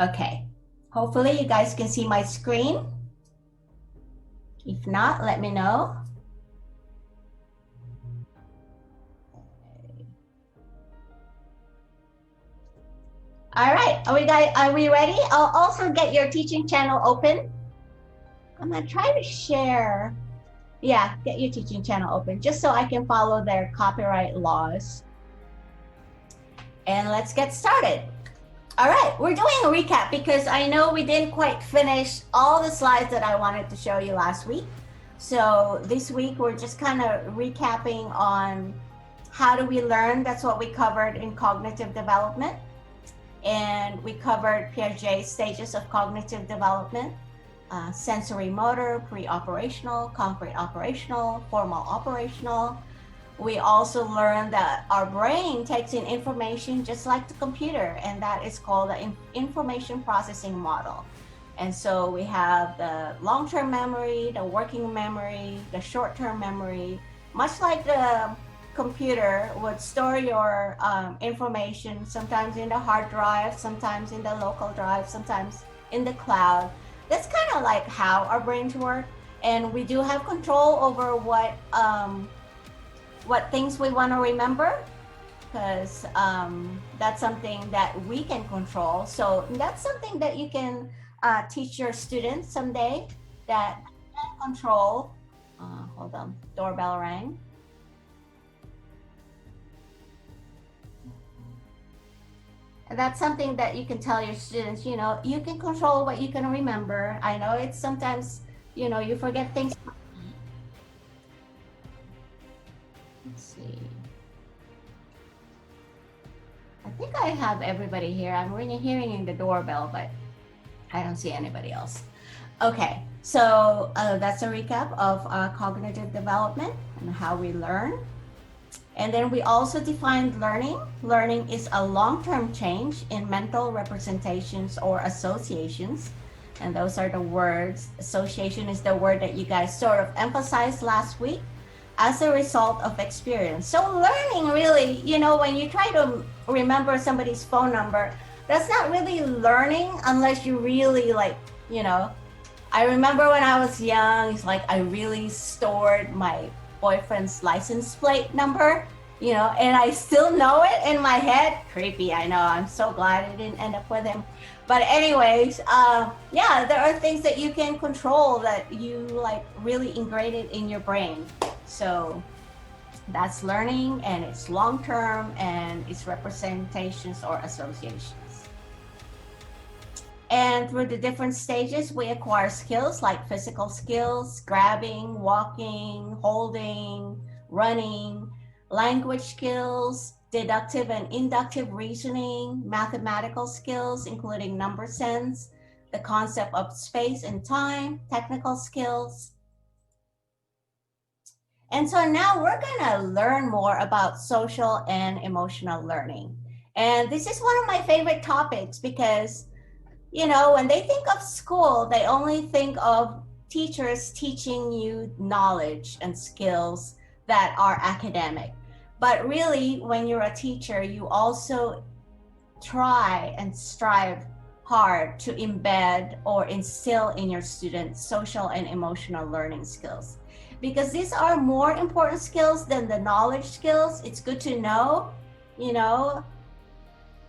Okay, hopefully you guys can see my screen. If not, let me know. All right, are we ready? I'll also get your teaching channel open. I'm gonna try to share. Yeah, get your teaching channel open just so I can follow their copyright laws. And let's get started. All right, we're doing a recap because I know we didn't quite finish all the slides that I wanted to show you last week. So this week we're just kind of recapping on how do we learn. That's what we covered in cognitive development. And we covered Piaget's stages of cognitive development, sensory motor, pre-operational, concrete operational, formal operational. We also learned that our brain takes in information just like the computer, and that is called the information processing model. And so we have the long-term memory, the working memory, the short-term memory, much like the computer would store your information sometimes in the hard drive, sometimes in the local drive, sometimes in the cloud. That's kind of like how our brains work. And we do have control over what things we want to remember, because that's something that we can control. So that's something that you can teach your students someday, that can control. Hold on, doorbell rang. And that's something that you can tell your students, you know, you can control what you can remember. I know it's sometimes, you know, you forget things. Let's see. I think I have everybody here. I'm really hearing the doorbell, but I don't see anybody else. Okay, so that's a recap of cognitive development and how we learn. And then we also defined learning. Learning is a long-term change in mental representations or associations. And those are the words. Association is the word that you guys sort of emphasized last week, as a result of experience. So learning really, you know, when you try to remember somebody's phone number, that's not really learning unless you really like, you know, I remember when I was young, it's like I really stored my boyfriend's license plate number, you know, and I still know it in my head. Creepy, I know. I'm so glad I didn't end up with him. But anyways, yeah, there are things that you can control that you like really ingrain it in your brain. So that's learning, and it's long-term, and it's representations or associations. And through the different stages, we acquire skills like physical skills, grabbing, walking, holding, running, language skills, deductive and inductive reasoning, mathematical skills, including number sense, the concept of space and time, technical skills. And so now we're gonna learn more about social and emotional learning. And this is one of my favorite topics because, you know, when they think of school, they only think of teachers teaching you knowledge and skills that are academic. But really, when you're a teacher, you also try and strive hard to embed or instill in your students social and emotional learning skills, because these are more important skills than the knowledge skills. It's good to know, you know,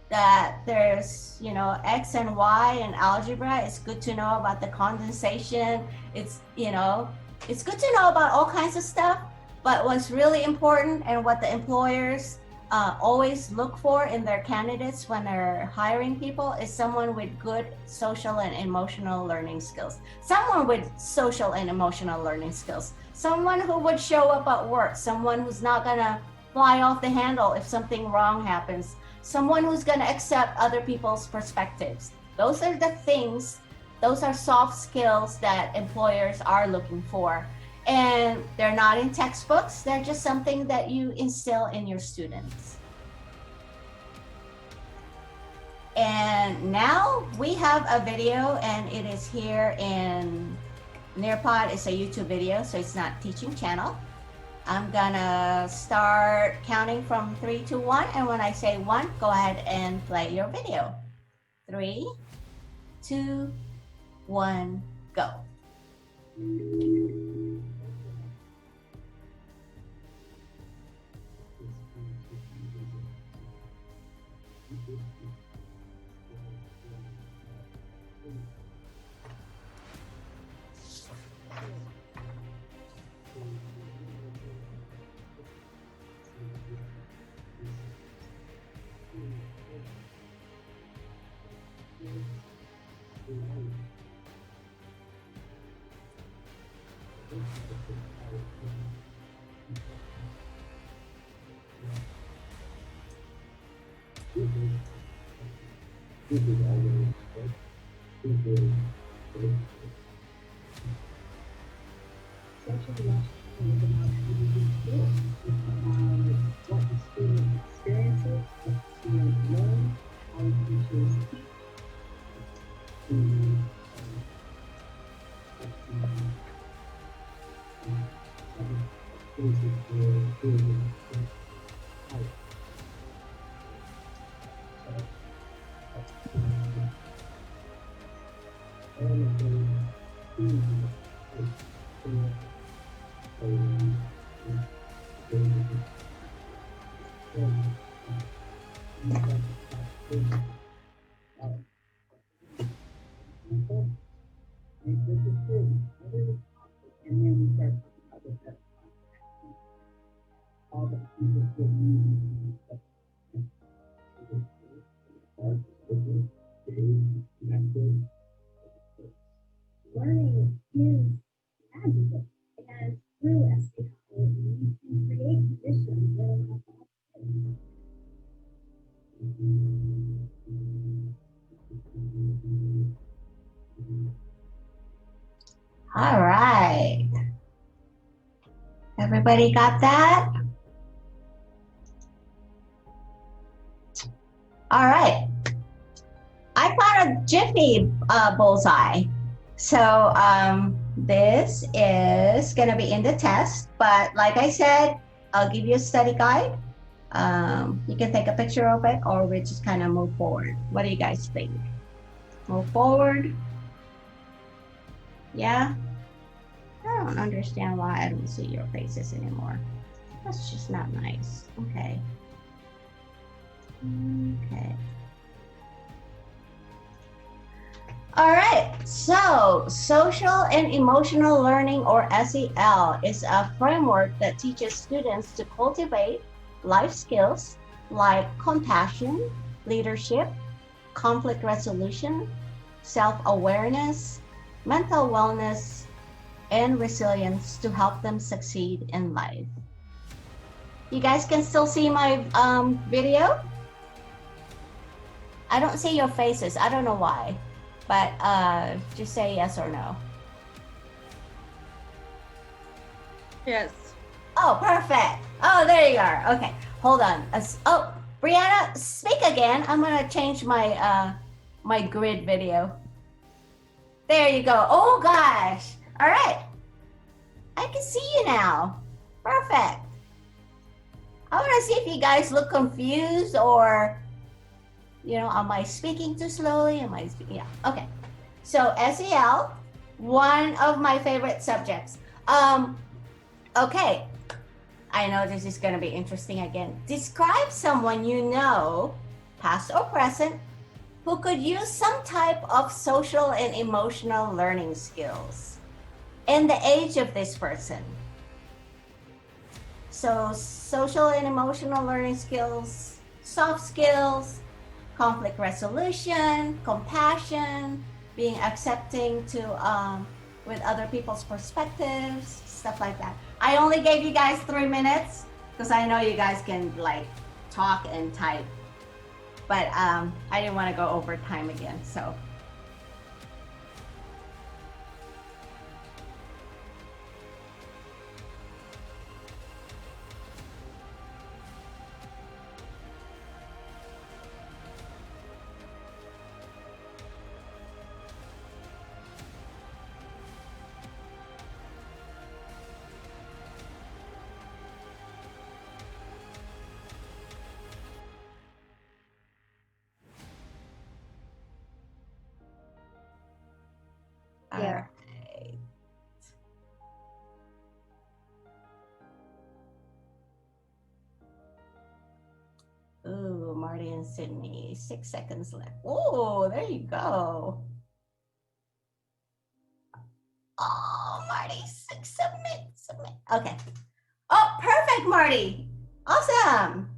that there's, you know, X and Y in algebra. It's good to know about the condensation. It's, you know, it's good to know about all kinds of stuff. But what's really important, and what the employers always look for in their candidates when they're hiring people, is someone with good social and emotional learning skills. Someone with social and emotional learning skills. Someone who would show up at work. Someone who's not gonna fly off the handle if something wrong happens. Someone who's gonna accept other people's perspectives. Those are the things, those are soft skills that employers are looking for. And they're not in textbooks, they're just something that you instill in your students. And now we have a video, and it is here in Nearpod. It's a YouTube video, so it's not teaching channel. I'm gonna start counting from 3 to 1, and when I say 1, go ahead and play your video. 3, 2, 1, go. What the student experiences, what the student learns, how the teachers teach. And then we start other stuff. All the learning is magical, and through SEO, you can create conditions that allow All right. Everybody got that? All right. I found a Jiffy bullseye. So this is going to be in the test, but like I said, I'll give you a study guide. You can take a picture of it, or we just kind of move forward. What do you guys think? Move forward? Yeah? I don't understand why I don't see your faces anymore. That's just not nice. Okay. Okay. All right, so social and emotional learning, or SEL, is a framework that teaches students to cultivate life skills like compassion, leadership, conflict resolution, self-awareness, mental wellness, and resilience to help them succeed in life. You guys can still see my video? I don't see your faces. I don't know why. But just say yes or no. Yes. Oh, perfect. Oh, there you are. Okay, hold on. Oh, Brianna, speak again. I'm gonna change my my grid video. There you go. Oh gosh. All right. I can see you now. Perfect. I want to see if you guys look confused, or am I speaking too slowly? Yeah, okay. So SEL, one of my favorite subjects. Okay, I know this is going to be interesting again. Describe someone you know, past or present, who could use some type of social and emotional learning skills, and the age of this person. So social and emotional learning skills, soft skills, conflict resolution, compassion, being accepting to with other people's perspectives, stuff like that. I only gave you guys 3 minutes because I know you guys can like talk and type, but I didn't want to go over time again. So Sydney. 6 seconds left. Oh, there you go. Oh, Marty, submit. Okay. Oh, perfect, Marty. Awesome.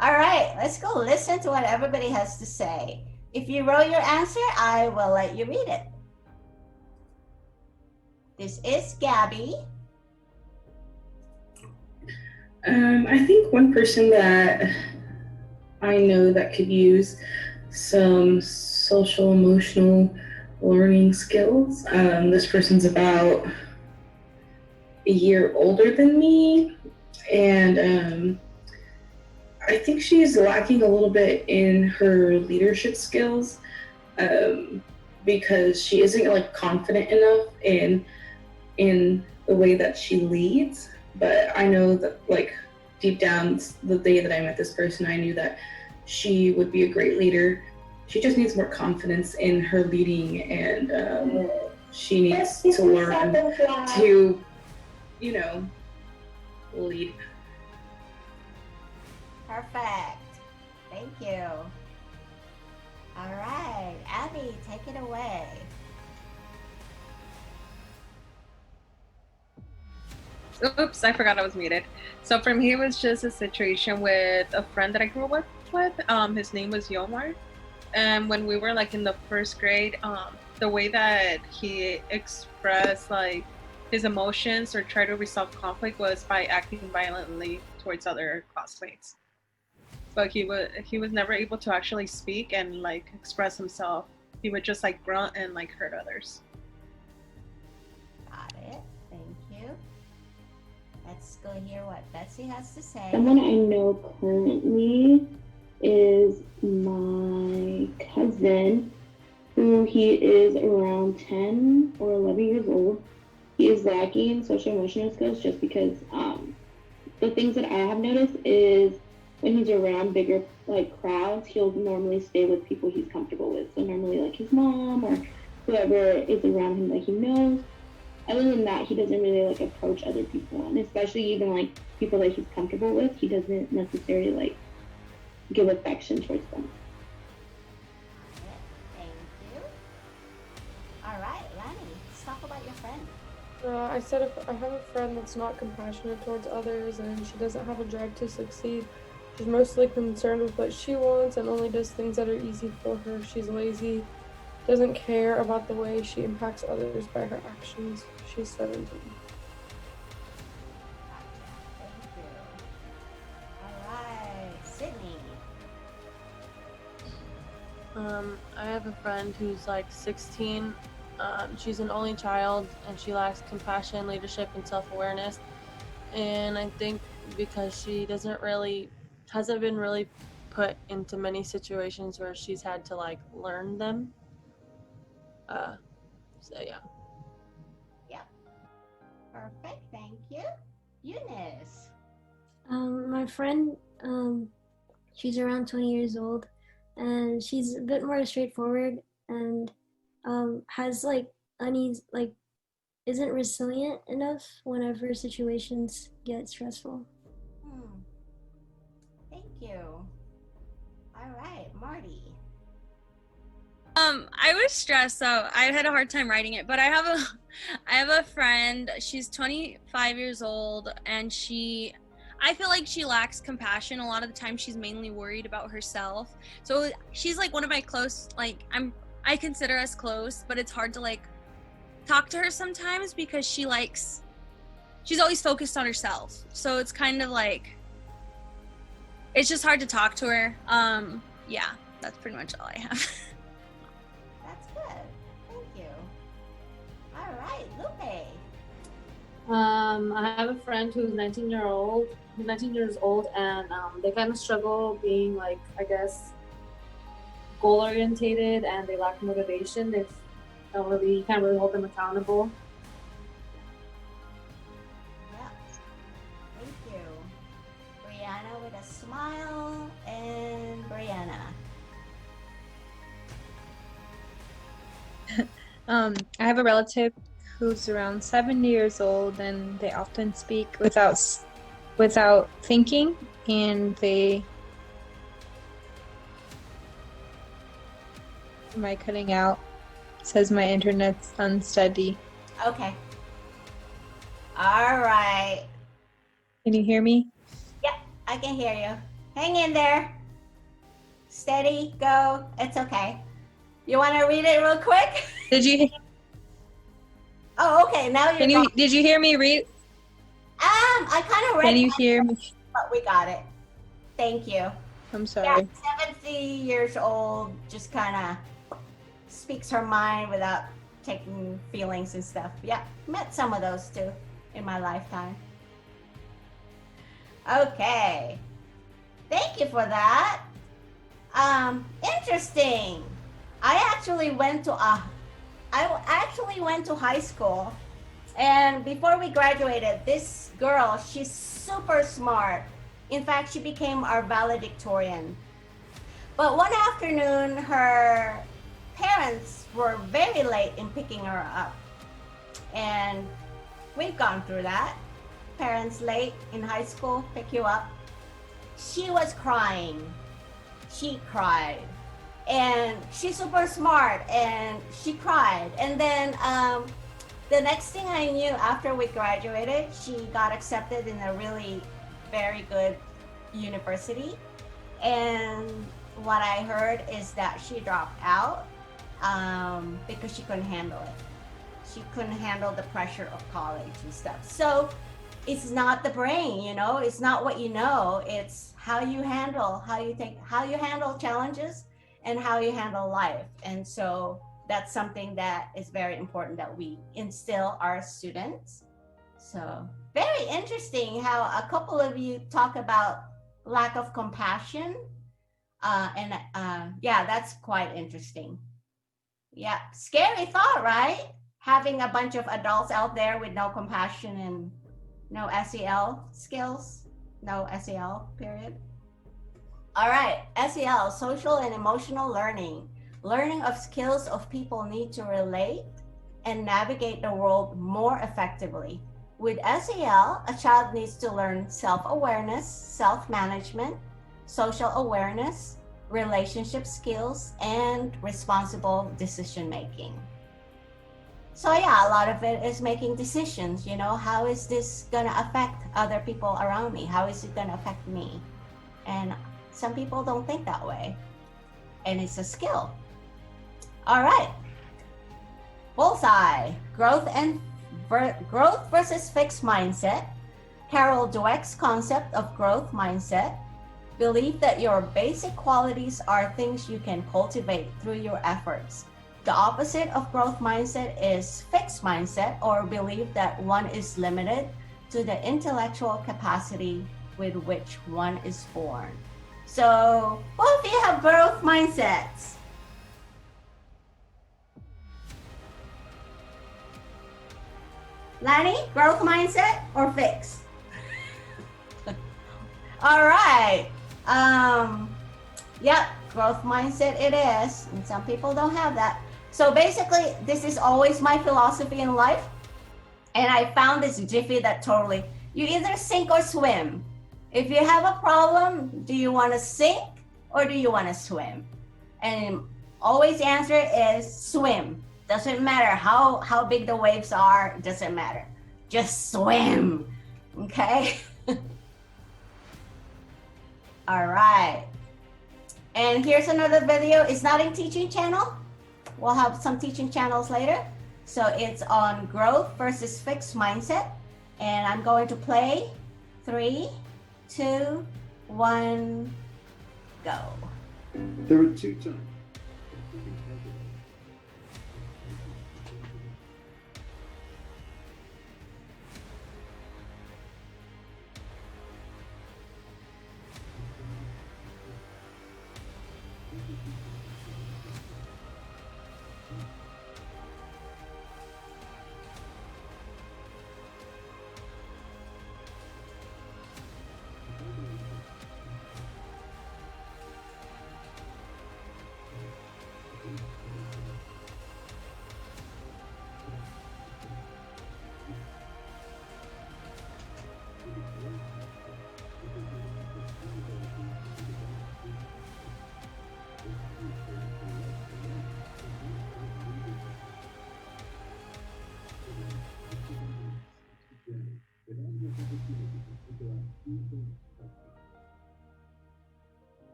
All right, let's go listen to what everybody has to say. If you wrote your answer, I will let you read it. This is Gabby. I think one person that I know that could use some social emotional learning skills. This person's about a year older than me, and I think she's lacking a little bit in her leadership skills because she isn't like confident enough in the way that she leads. But I know that like deep down, the day that I met this person, I knew that she would be a great leader. She just needs more confidence in her leading, and she needs to learn to, you know, lead. Perfect. Thank you. All right, Abby, take it away. Oops, I forgot I was muted. So for me, it was just a situation with a friend that I grew up with. His name was Yomar. And when we were like in the first grade, the way that he expressed like his emotions or tried to resolve conflict was by acting violently towards other classmates. But he was never able to actually speak and like express himself. He would just like grunt and like hurt others. Got it. Thank you. Let's go hear what Betsy has to say. Someone I know currently is my cousin, who he is around 10 or 11 years old. He is lacking in social emotional skills just because the things that I have noticed is when he's around bigger like crowds, he'll normally stay with people he's comfortable with. So normally like his mom or whoever is around him that he knows. Other than that, he doesn't really like approach other people, and especially even like people that he's comfortable with, he doesn't necessarily like give affection towards them. Thank you. All right, Lani, let's talk about your friend. I said if I have a friend that's not compassionate towards others and she doesn't have a drive to succeed. She's mostly concerned with what she wants and only does things that are easy for her. She's lazy, doesn't care about the way she impacts others by her actions. She's 17. Thank you. All right, Sydney. I have a friend who's like 16. She's an only child and she lacks compassion, leadership, and self-awareness. And I think because she hasn't been really put into many situations where she's had to like learn them. So yeah. Yep. Perfect. Thank you. Eunice. My friend, she's around 20 years old, and she's a bit more straightforward and has like unease, like isn't resilient enough whenever situations get stressful. Thank you. All right, Marty. I was stressed, so I had a hard time writing it, but I have a friend. She's 25 years old, and I feel like she lacks compassion. A lot of the time she's mainly worried about herself. So she's like one of my close, like I consider us close, but it's hard to like talk to her sometimes because she's always focused on herself. So it's kind of like, it's just hard to talk to her. Yeah, that's pretty much all I have. That's good. Thank you. All right, Lupe. I have a friend who's 19 years old, and they kind of struggle being like, I guess, goal orientated, and they lack motivation. You can't really hold them accountable. Yeah. Thank you. Brianna with a smile, and Brianna. I have a relative who's around 70 years old, and they often speak without thinking, and they Am I cutting out? It says my internet's unsteady. Okay. All right. Can you hear me? Yep, I can hear you. Hang in there. Steady, go. It's okay. You want to read it real quick? Did you Oh, okay. Now you're going. did you hear me read? I kind of read Can you it, hear me? but we got it. Thank you. I'm Yeah, sorry. 70 years old, just kind of speaks her mind without taking feelings and stuff. Yeah, met some of those too in my lifetime. Okay. Thank you for that. Interesting. I actually went to high school, and before we graduated, this girl, she's super smart. In fact, she became our valedictorian. But one afternoon, her parents were very late in picking her up, and we've gone through that. Parents late in high school, pick you up. She was crying. She cried. And she's super smart, and she cried. And then the next thing I knew, after we graduated, she got accepted in a really very good university. And what I heard is that she dropped out because she couldn't handle it. She couldn't handle the pressure of college and stuff. So it's not the brain, you know, it's not what you know, it's how you handle, how you handle challenges and how you handle life. And so that's something that is very important that we instill our students. So very interesting how a couple of you talk about lack of compassion. Yeah, that's quite interesting. Yeah, scary thought, right? Having a bunch of adults out there with no compassion and no SEL skills, no SEL period. All right, SEL, social and emotional learning. Learning of skills of people need to relate and navigate the world more effectively. With SEL, a child needs to learn self-awareness, self-management, social awareness, relationship skills, and responsible decision-making. So yeah, a lot of it is making decisions, you know, how is this gonna affect other people around me? How is it gonna affect me? And some people don't think that way, and it's a skill. All right, bullseye, growth versus fixed mindset. Carol Dweck's concept of growth mindset. Believe that your basic qualities are things you can cultivate through your efforts. The opposite of growth mindset is fixed mindset, or belief that one is limited to the intellectual capacity with which one is born. So both of you have growth mindsets. Lani, growth mindset or fixed? All right. Yep, growth mindset it is, and some people don't have that. So basically, this is always my philosophy in life, and I found this jiffy that totally, you either sink or swim. If you have a problem, do you want to sink or do you want to swim? And always answer is swim. Doesn't matter how big the waves are, it doesn't matter. Just swim, okay? All right. And here's another video. It's not in teaching channel. We'll have some teaching channels later. So it's on growth versus fixed mindset. And I'm going to play 3, 2, 1, go. There were 2 times.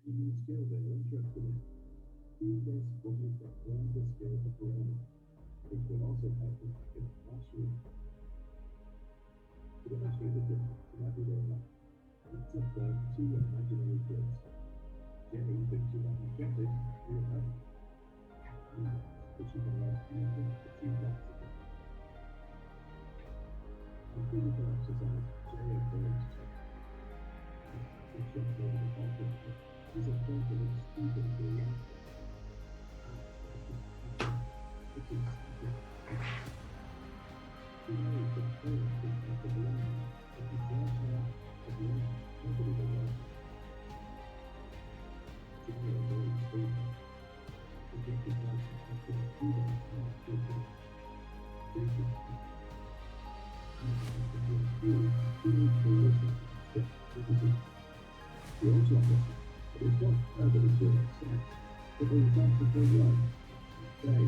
any new skill they're interested in. Through this, we'll make them learn the skill of learning, which will also help them in the classroom. To demonstrate the difference in everyday life, let's observe two imaginary kids. Jenny thinks she's energetic and real happy. But she can learn anything that she wants to do. On physical exercise, Jay encourages her. She checks over the content. She's a confident student who wants it. She knows that parents think that the learning, if you don't have the learning, nobody will learn. Jay is very stable. She thinks it's nice to have to do that, not to do it. Basic. She needs to listen instead of listen. She also listens, but it's not her that is doing it said. But the results of her life, Jay.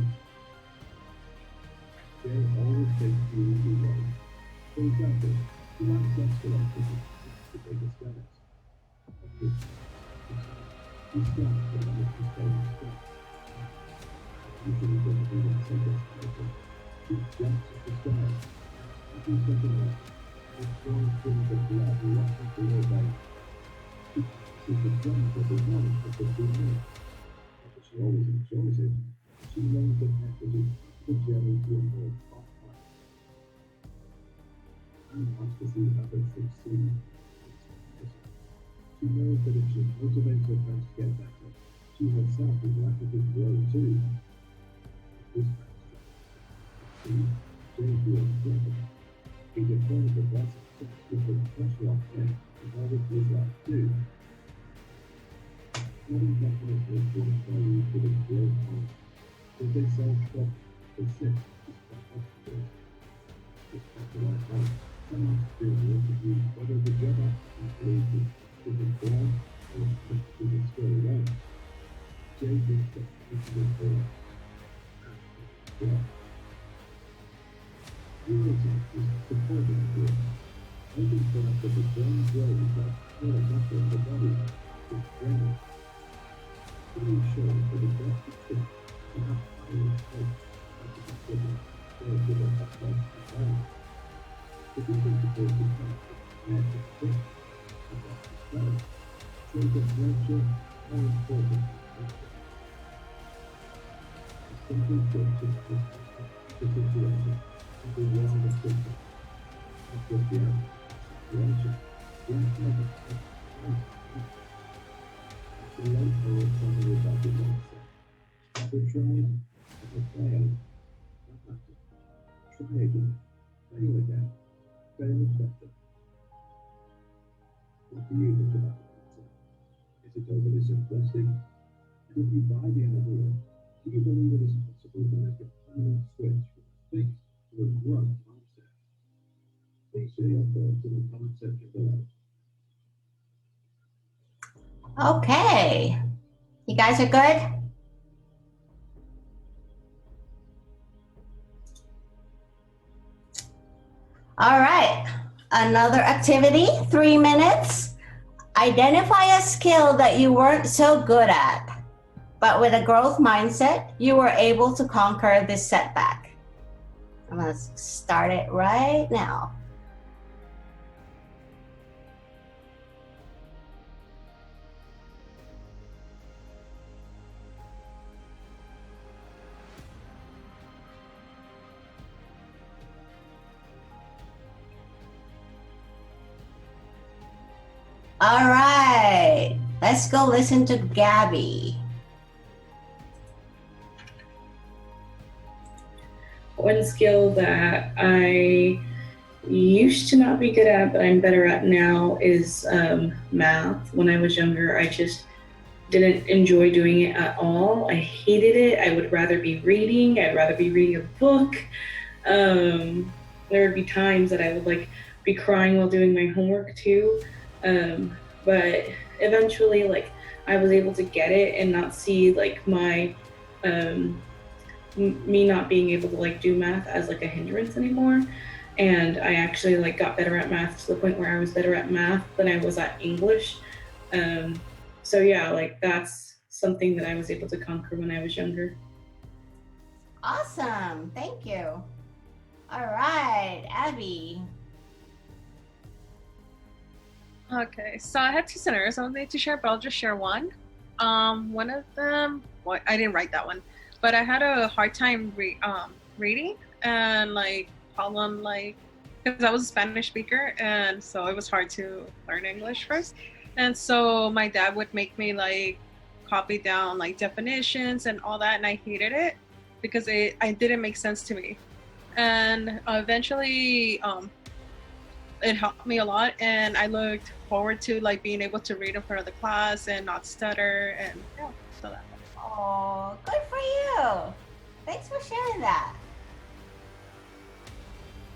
Jay always takes the easy way. For example, she likes sensible activities to take a stance. She starts with a little stone step. Usually doesn't do that sentence pattern. She jumps at the sky. And she's something else. She strong strings of blood rushing through her veins. She's the drums of the one of the 2 minutes. But she always enjoys it. She learns the messages the journey to a more fun life. She wants to see others succeed. She knows that if she motivates her friends to get better, she herself is likely to grow too. This succeed, Jay feels clever. He's afraid of the blessings that put pressure on him and others his life too. Having confidence is important value for the growth point. If they solve problems, they sit, despite obstacles. Despite the right time, someone still will interview whether the job application is informed or is it still right. Jay thinks that this is important. Yeah. Unity is supporting growth. Making sure that the brain grows like all muscle in the body is training. Really shows that the best extent to have higher hope as a consider or give us a best design. If you think the person can and to think the best design, shows that nature more important than nature. A simple change is the situation and the wrong decision. Not just the situation. The outcome of the light power something about the mindset. Never tried, never failed. Not nothing. Try again. Fail again. Fail better. What do you think about the mindset? Is it overly simplistic? And if you buy the idea, do you believe it is possible to make a permanent switch from a fixed to a growth mindset? Please share your thoughts in the comment section below. Okay. You guys are good? All right. Another activity, 3 minutes. Identify a skill that you weren't so good at, but with a growth mindset, you were able to conquer this setback. I'm going to start it right now. All right, let's go listen to Gabby. One skill that I used to not be good at, but I'm better at now is math. When I was younger, I just didn't enjoy doing it at all. I hated it. I would rather be reading. I'd rather be reading a book. There would be times that I would be crying while doing my homework too. But eventually, I was able to get it and not see my me not being able to do math as a hindrance anymore. And I actually got better at math to the point where I was better at math than I was at English. So yeah, like that's something that I was able to conquer when I was younger. Awesome. Thank you. All right, Abby. Okay, so I had two scenarios I wanted to share, but I'll just share one. One of them, well, I didn't write that one, but I had a hard time reading and like problem, like because I was a Spanish speaker, and so it was hard to learn English first. And so my dad would make me like copy down like definitions and all that, and I hated it because it didn't make sense to me. And eventually, it helped me a lot, and I looked forward to like being able to read in front of the class and not stutter, and yeah, so that. Oh, good for you. Thanks for sharing that.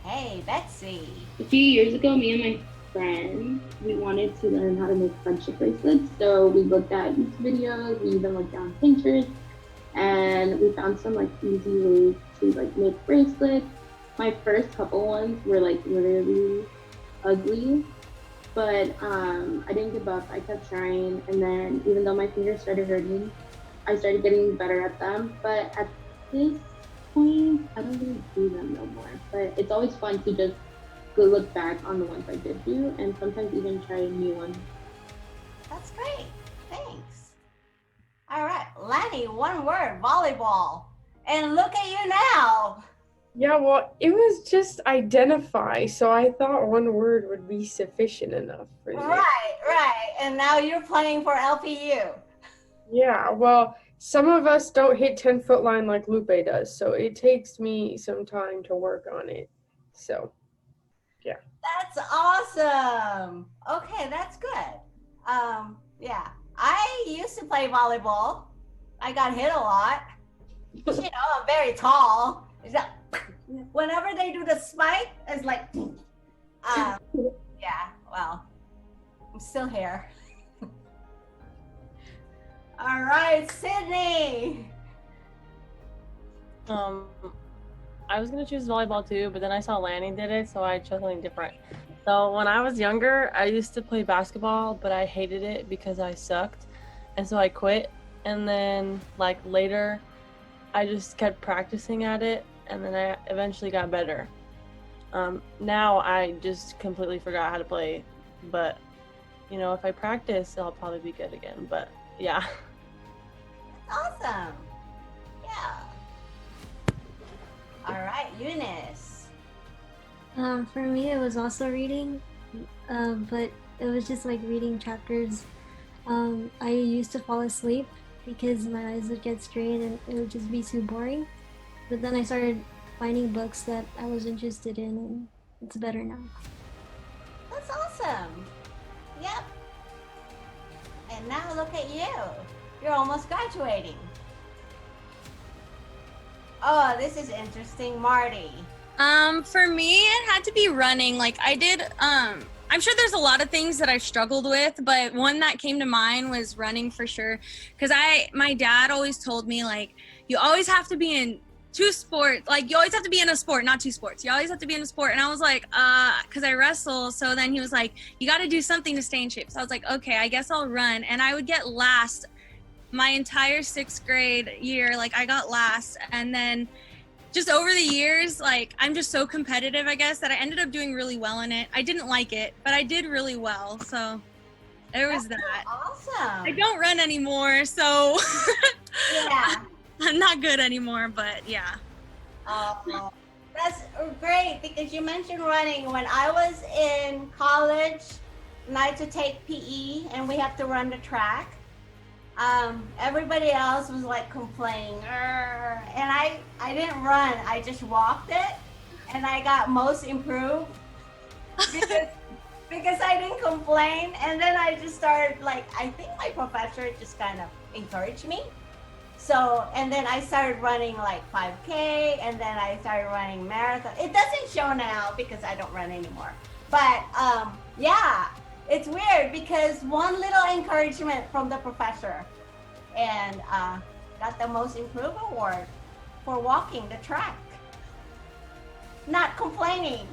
Hey, Betsy. A few years ago, me and my friend, we wanted to learn how to make friendship bracelets. So we looked at YouTube videos, we even looked on Pinterest, and we found some like easy ways to like make bracelets. My first couple ones were like literally ugly, but I didn't give up. I kept trying, and then even though my fingers started hurting, I started getting better at them. But at this point, I don't really do them no more. But it's always fun to just go look back on the ones I did do, and sometimes even try new ones. That's great. Thanks. All right, Lanny, one word, volleyball. And look at you now. Yeah, well, it was just identify, so I thought one word would be sufficient enough for you. Right. And now you're playing for LPU. Yeah, well, some of us don't hit 10-foot line like Lupe does, so it takes me some time to work on it. So, yeah. That's awesome. Okay, that's good. Yeah, I used to play volleyball. I got hit a lot. You know, I'm very tall. Whenever they do the spike, it's like, yeah, well, I'm still here. All right, Sydney. I was gonna choose volleyball too, but then I saw Lanny did it, so I chose something different. So when I was younger, I used to play basketball, but I hated it because I sucked, and so I quit. And then like later, I just kept practicing at it, and then I eventually got better. Now I just completely forgot how to play, but you know, if I practice, I'll probably be good again. But yeah. Awesome. Yeah. All right, Eunice. For me, it was also reading, but it was just like reading chapters. I used to fall asleep because my eyes would get strained and it would just be too boring. But then I started finding books that I was interested in, and it's better now. That's awesome. Yep. And now look at you. You're almost graduating. Oh, this is interesting. Marty. For me, it had to be running. Like I did, I'm sure there's a lot of things that I've struggled with, but one that came to mind was running for sure. Cause my dad always told me like, you always have to be in two sports. Like you always have to be in a sport, not two sports. You always have to be in a sport. And I was like, cause I wrestle. So then he was like, you got to do something to stay in shape. So I was like, okay, I guess I'll run. And I would get last my entire 6th grade year. Like I got last. And then just over the years, like I'm just so competitive, I guess, that I ended up doing really well in it. I didn't like it, but I did really well. So there was that. Awesome. I don't run anymore, so Yeah. I'm not good anymore, but yeah. Oh, that's great because you mentioned running. When I was in college, and I had to take PE and we have to run the track. Everybody else was like complaining, and I didn't run. I just walked it, and I got most improved because I didn't complain. And then I just started like, I think my professor just kind of encouraged me. So, and then I started running like 5K, and then I started running marathon. It doesn't show now because I don't run anymore. But yeah, it's weird because one little encouragement from the professor, and got the most improved award for walking the track. Not complaining.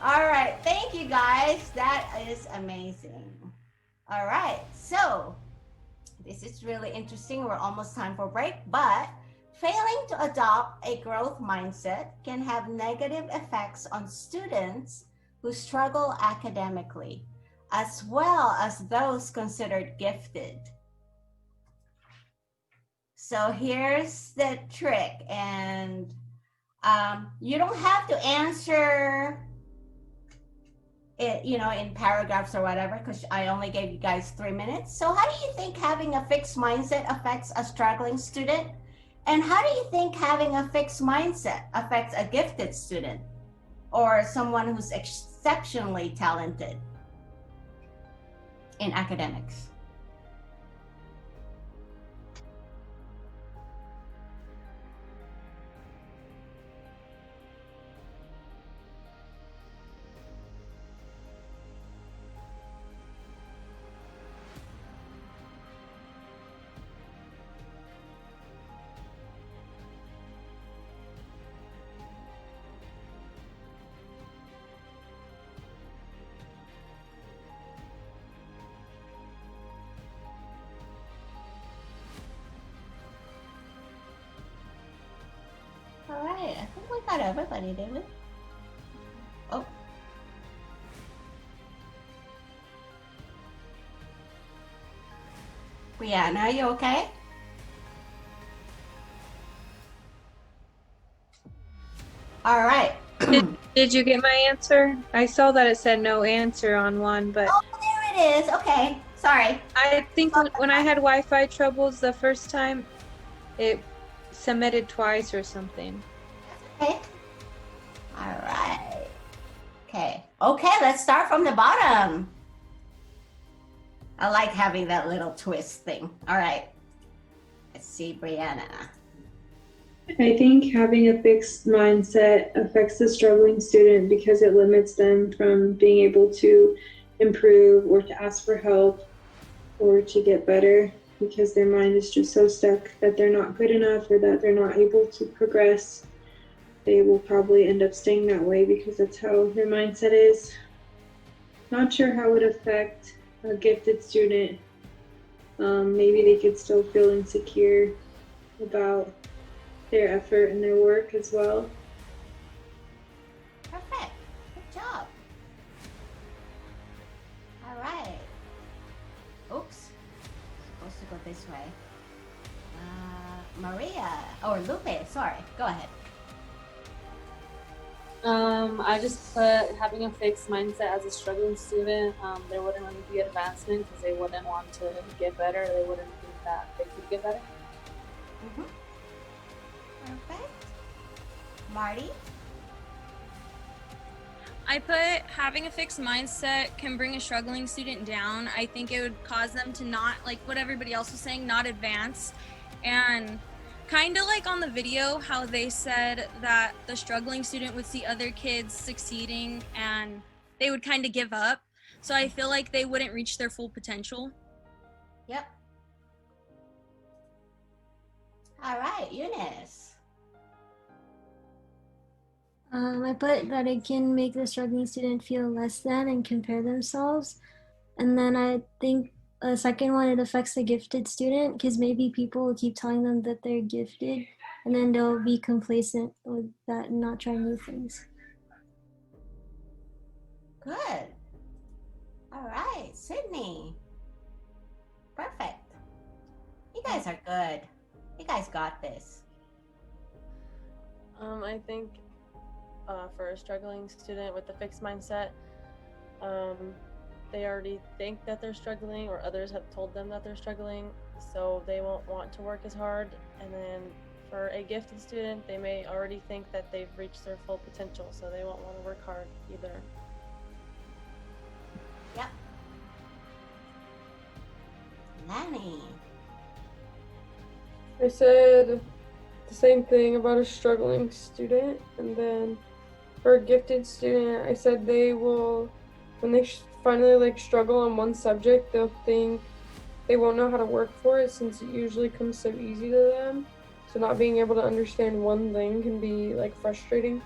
All right, thank you guys. That is amazing. All right, so this is really interesting. We're almost time for break, but failing to adopt a growth mindset can have negative effects on students who struggle academically, as well as those considered gifted. So here's the trick, and you don't have to answer it, in paragraphs or whatever, because I only gave you guys 3 minutes. So how do you think having a fixed mindset affects a struggling student? And how do you think having a fixed mindset affects a gifted student or someone who's exceptionally talented in academics? All right, I think we got everybody, did we? Oh. Brianna, are you okay? All right. Did you get my answer? I saw that it said no answer on one, but Oh, there it is. Okay, sorry. I think when I had Wi-Fi troubles the first time, it submitted twice or something. Okay. All right. Okay. Okay, let's start from the bottom. I like having that little twist thing. All right. Let's see, Brianna. I think having a fixed mindset affects the struggling student because it limits them from being able to improve or to ask for help or to get better, because their mind is just so stuck that they're not good enough or that they're not able to progress. They will probably end up staying that way because that's how their mindset is. Not sure how it would affect a gifted student. Maybe they could still feel insecure about their effort and their work as well. Perfect. Good job. All right. Oops. Supposed to go this way. Maria, or Lupe, sorry. Go ahead. I just put having a fixed mindset as a struggling student. There wouldn't really be advancement because they wouldn't want to get better. They wouldn't think that they could get better. Mm-hmm. Perfect. Marty? I put having a fixed mindset can bring a struggling student down. I think it would cause them to not, like what everybody else was saying, not advance. And kind of like on the video, how they said that the struggling student would see other kids succeeding and they would kind of give up. So I feel like they wouldn't reach their full potential. Yep. All right, Eunice. I put that it can make the struggling student feel less than and compare themselves. And then I think the second one, it affects the gifted student because maybe people will keep telling them that they're gifted and then they'll be complacent with that and not try new things. Good. All right, Sydney. Perfect. You guys are good. You guys got this. I think for a struggling student with a fixed mindset, they already think that they're struggling, or others have told them that they're struggling, so they won't want to work as hard. And then for a gifted student, they may already think that they've reached their full potential, so they won't want to work hard either. Yep. Lanny. I said the same thing about a struggling student, and then for a gifted student, I said they will, when they finally struggle on one subject, they'll think they won't know how to work for it since it usually comes so easy to them. So not being able to understand one thing can be frustrating.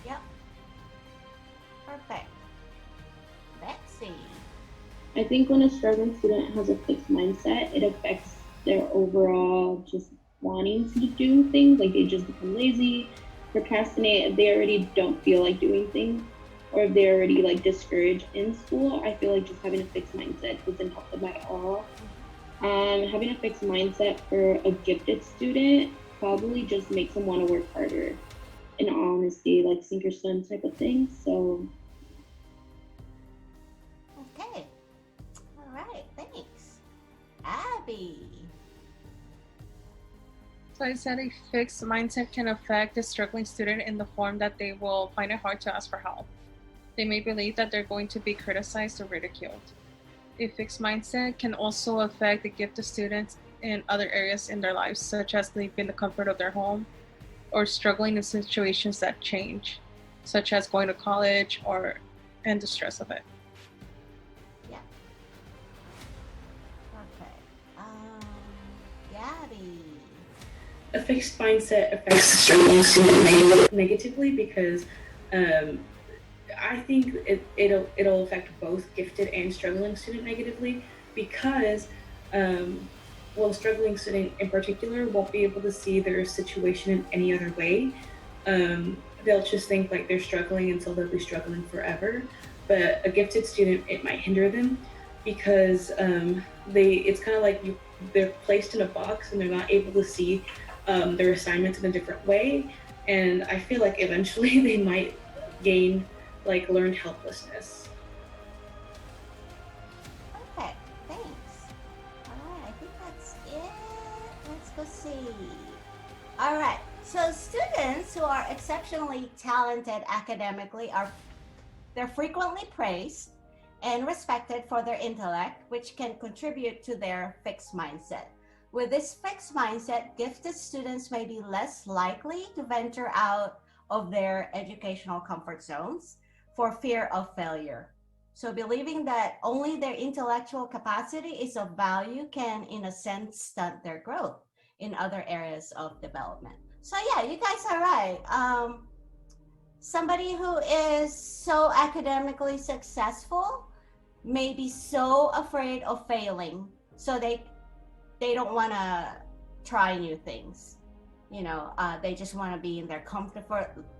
Yep. Perfect. Betsy. I think when a struggling student has a fixed mindset, it affects their overall just wanting to do things. Like they just become lazy, procrastinate if they already don't feel like doing things, or if they're already like discouraged in school. I feel like just having a fixed mindset doesn't help them at all. Having a fixed mindset for a gifted student probably just makes them want to work harder. In all honesty, like sink or swim type of thing. So Okay. All right. Thanks. Abby. So I said a fixed mindset can affect a struggling student in the form that they will find it hard to ask for help. They may believe that they're going to be criticized or ridiculed. A fixed mindset can also affect the gifted students in other areas in their lives, such as leaving the comfort of their home or struggling in situations that change, such as going to college and the stress of it. Yeah. Okay. Gabby. A fixed mindset affects the struggling student negatively because I think it'll affect both gifted and struggling student negatively because a struggling student in particular won't be able to see their situation in any other way. They'll just think like they're struggling until they'll be struggling forever. But a gifted student, it might hinder them because it's kind of like they're placed in a box and they're not able to see their assignments in a different way. And I feel like eventually they might gain like learned helplessness. Okay. Thanks. All right. I think that's it. Let's go see. All right. So students who are exceptionally talented academically they're frequently praised and respected for their intellect, which can contribute to their fixed mindset. With this fixed mindset, gifted students may be less likely to venture out of their educational comfort zones for fear of failure. So believing that only their intellectual capacity is of value can, in a sense, stunt their growth in other areas of development. So yeah, you guys are right. Somebody who is so academically successful may be so afraid of failing, so they don't want to try new things. They just want to be in their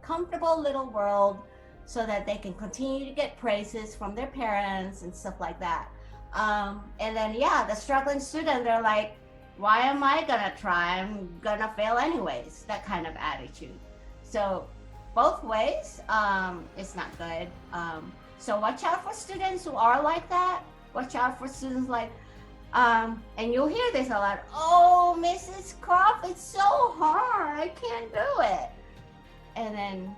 comfortable little world so that they can continue to get praises from their parents and stuff like that. And then, the struggling student, they're like, why am I gonna try? I'm gonna fail anyways. That kind of attitude. So both ways, it's not good. So watch out for students who are like that. Watch out for students like, and you'll hear this a lot. Oh, Mrs. Croft, it's so hard. I can't do it. And then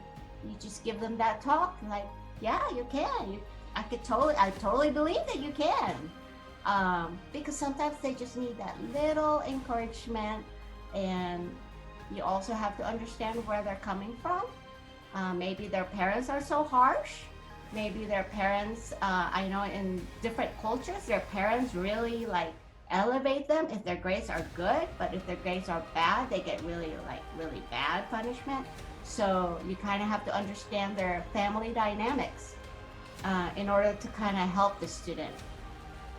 you just give them that talk, like, yeah, you can. I totally believe that you can. Because sometimes they just need that little encouragement, and you also have to understand where they're coming from. Maybe their parents are so harsh. Maybe their parents, I know in different cultures, their parents really like elevate them if their grades are good, but if their grades are bad, they get really bad punishment. So you kind of have to understand their family dynamics in order to kind of help the student.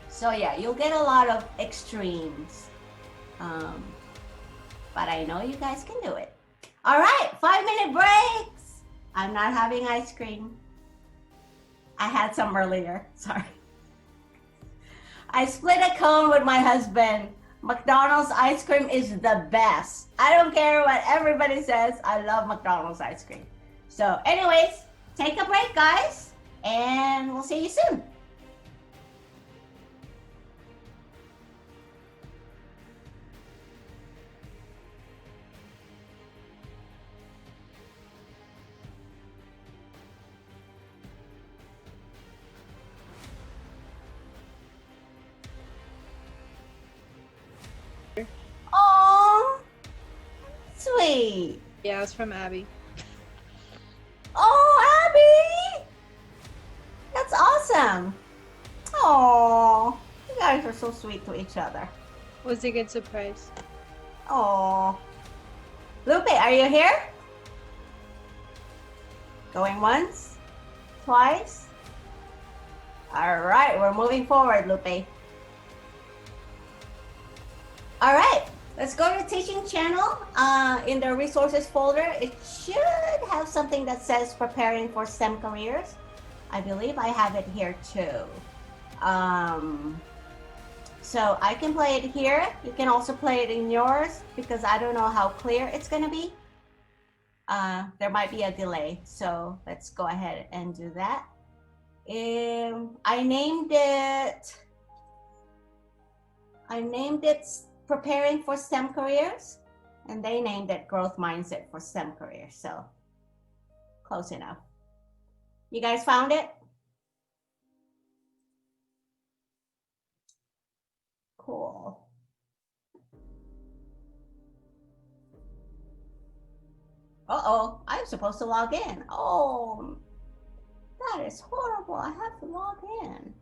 So yeah, you'll get a lot of extremes, but I know you guys can do it. All right, 5-minute breaks. I'm not having ice cream. I had some earlier, sorry. I split a cone with my husband. McDonald's ice cream is the best. I don't care what everybody says. I love McDonald's ice cream. So anyways, take a break, guys, and we'll see you soon. Oh, sweet. Yeah, it's from Abby. Oh, Abby! That's awesome. Oh, you guys are so sweet to each other. Was a good surprise. Oh. Lupe, are you here? Going once? Twice? All right, we're moving forward, Lupe. All right, let's go to teaching channel. In the resources folder, it should have something that says preparing for STEM careers. I believe I have it here too. So I can play it here. You can also play it in yours because I don't know how clear it's gonna be. There might be a delay, so let's go ahead and do that. I named it preparing for STEM careers, and they named it growth mindset for STEM careers. So close enough. You guys found it? Cool. Uh-oh, I'm supposed to log in. Oh, that is horrible. I have to log in.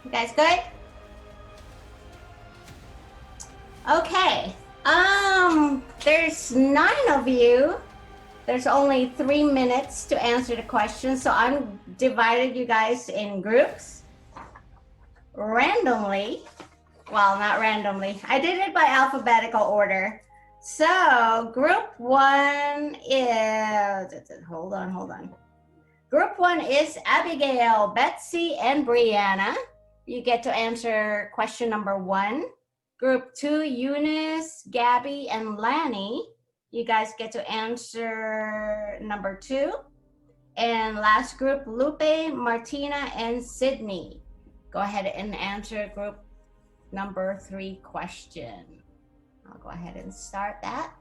You guys good? Okay. There's 9 of you. There's only 3 minutes to answer the question, so I'm divided you guys in groups randomly. Well, not randomly. I did it by alphabetical order. So group 1 is, hold on. Group 1 is Abigail, Betsy, and Brianna. You get to answer question number 1. Group 2, Eunice, Gabby, and Lanny. You guys get to answer number 2. And last group, Lupe, Martina, and Sydney. Go ahead and answer group number 3 question. I'll go ahead and start that.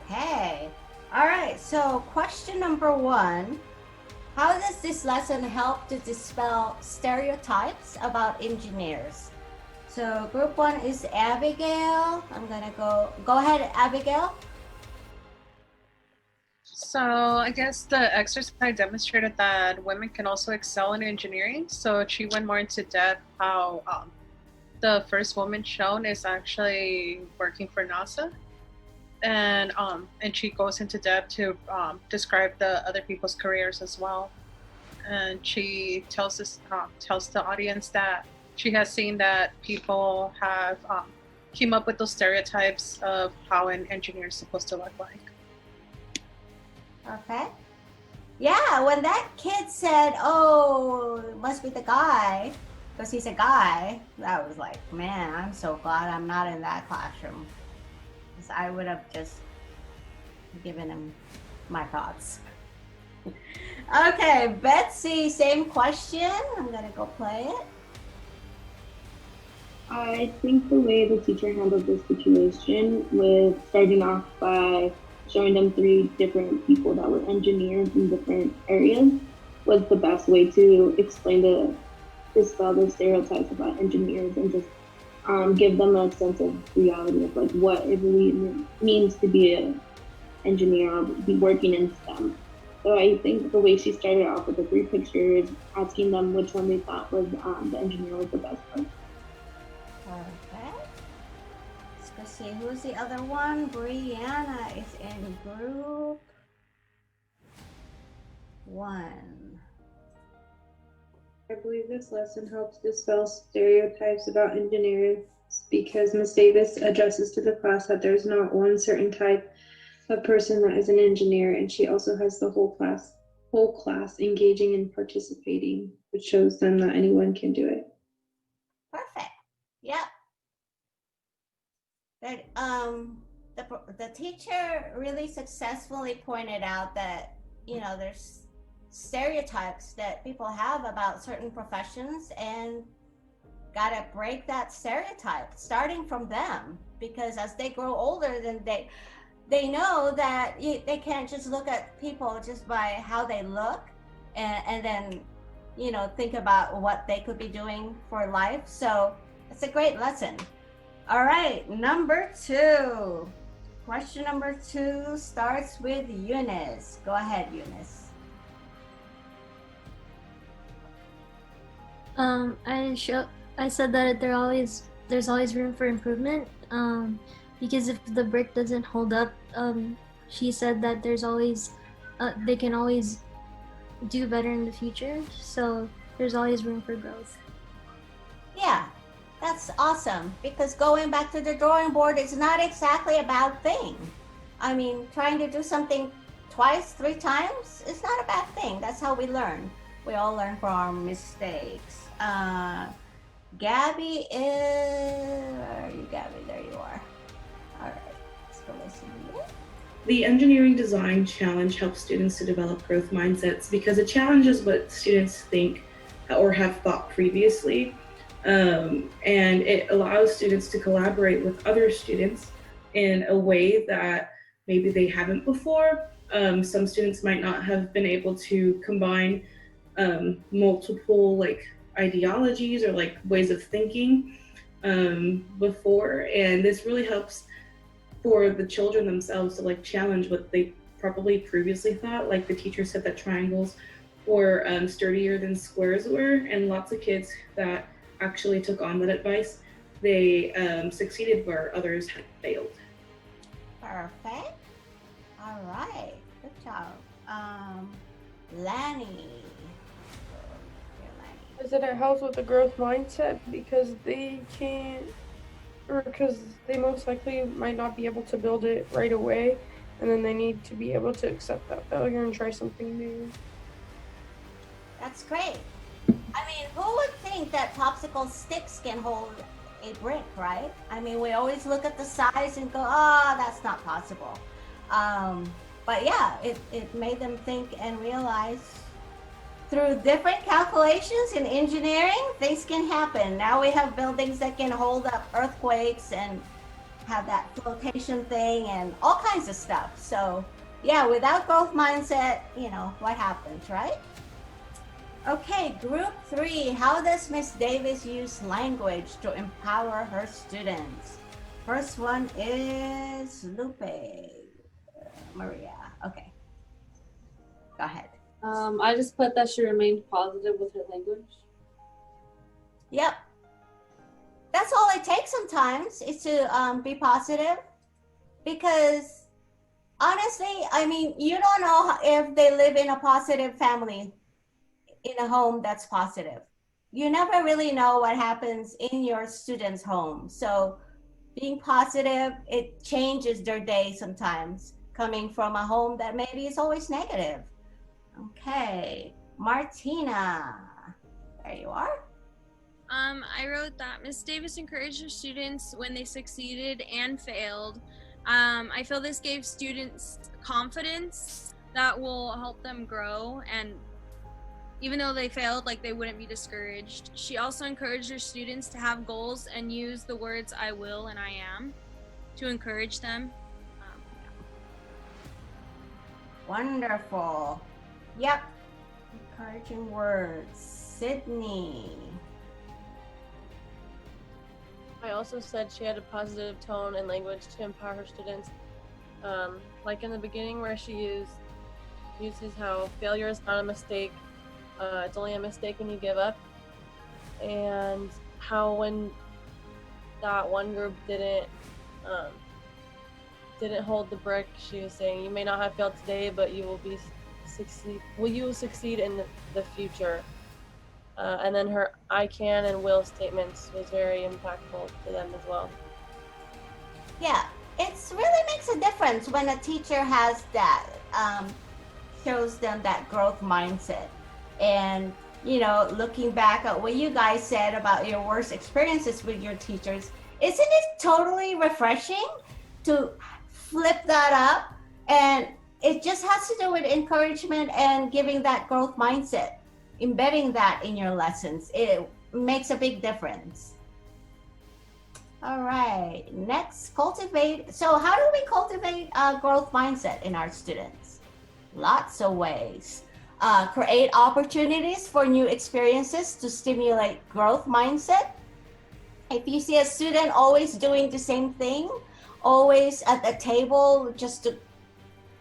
Okay. All right. So question number 1. How does this lesson help to dispel stereotypes about engineers? So group 1 is Abigail. I'm going to go ahead, Abigail. So I guess the exercise demonstrated that women can also excel in engineering. So she went more into depth how the first woman shown is actually working for NASA, and she goes into depth to describe the other people's careers as well. And she tells tells the audience that she has seen that people have came up with those stereotypes of how an engineer is supposed to look like. Okay. Yeah, when that kid said, "Oh, it must be the guy," because he's a guy, that was like, man, I'm so glad I'm not in that classroom. Because I would have just given him my thoughts. Okay, Betsy, same question. I'm gonna go play it. I think the way the teacher handled this situation with starting off by showing them 3 different people that were engineers in different areas was the best way to explain to dispel the stereotypes about engineers and just give them a sense of reality of like what it really means to be an engineer or be working in STEM. So I think the way she started off with the 3 pictures, asking them which one they thought was the engineer was the best part. Perfect. Let's see, who's the other one? Brianna is in group 1. I believe this lesson helps dispel stereotypes about engineers because Ms. Davis addresses to the class that there's not one certain type of person that is an engineer, and she also has the whole class engaging and participating, which shows them that anyone can do it. Perfect. Yep. That the teacher really successfully pointed out that, you know, there's stereotypes that people have about certain professions, and gotta break that stereotype starting from them, because as they grow older, then they know that they can't just look at people just by how they look and then, you know, think about what they could be doing for life. So it's a great lesson. All right, number 2. Question number 2 starts with Eunice. Go ahead, Eunice. I said that there's always room for improvement. Because if the brick doesn't hold up, she said that they can always do better in the future. So there's always room for growth. Yeah, that's awesome, because going back to the drawing board is not exactly a bad thing. I mean, trying to do something twice, 3 times is not a bad thing. That's how we learn. We all learn from our mistakes. Gabby is... Where are you, Gabby? There you are. All right, let's go listen to you. The Engineering Design Challenge helps students to develop growth mindsets because it challenges what students think or have thought previously. And it allows students to collaborate with other students in a way that maybe they haven't before. Some students might not have been able to combine multiple ideologies or ways of thinking before, and this really helps for the children themselves to challenge what they probably previously thought. Like the teacher said that triangles were sturdier than squares were, and lots of kids that actually took on that advice, they succeeded where others had failed. Perfect. All right, good job. Lanny. I said it helps with the growth mindset because they can't, or because they most likely might not be able to build it right away, and then they need to be able to accept that failure and try something new. That's great. I mean, who would think that popsicle sticks can hold a brick, right? I mean, we always look at the size and go, oh, that's not possible. But yeah, it made them think and realize through different calculations in engineering, things can happen. Now we have buildings that can hold up earthquakes and have that flotation thing and all kinds of stuff. So yeah, without growth mindset, you know, what happens, right? Okay, group 3, how does Miss Davis use language to empower her students? First one is Lupe. Maria, okay. Go ahead. I just put that she remained positive with her language. Yep. That's all it takes sometimes is to be positive, because honestly, I mean, you don't know if they live in a positive family, in a home that's positive. You never really know what happens in your student's home. So being positive, it changes their day sometimes, coming from a home that maybe is always negative. Okay, Martina, there you are. I wrote that Miss Davis encouraged her students when they succeeded and failed. I feel this gave students confidence that will help them grow, and even though they failed, like, they wouldn't be discouraged. She also encouraged her students to have goals and use the words I will and I am to encourage them. Wonderful. Yep. Encouraging words. Sydney. I also said she had a positive tone and language to empower her students. Like in the beginning where she uses how failure is not a mistake, it's only a mistake when you give up. And how when that one group didn't hold the brick, she was saying, you may not have failed today, but you will succeed in the future. And then her I can and will statements was very impactful to them as well. Yeah, it's really makes a difference when a teacher has that, shows them that growth mindset. And, you know, looking back at what you guys said about your worst experiences with your teachers, isn't it totally refreshing to flip that up? And it just has to do with encouragement and giving that growth mindset. Embedding that in your lessons, it makes a big difference. All right, next, cultivate. So how do we cultivate a growth mindset in our students? Lots of ways. Create opportunities for new experiences to stimulate growth mindset. If you see a student always doing the same thing, always at the table just to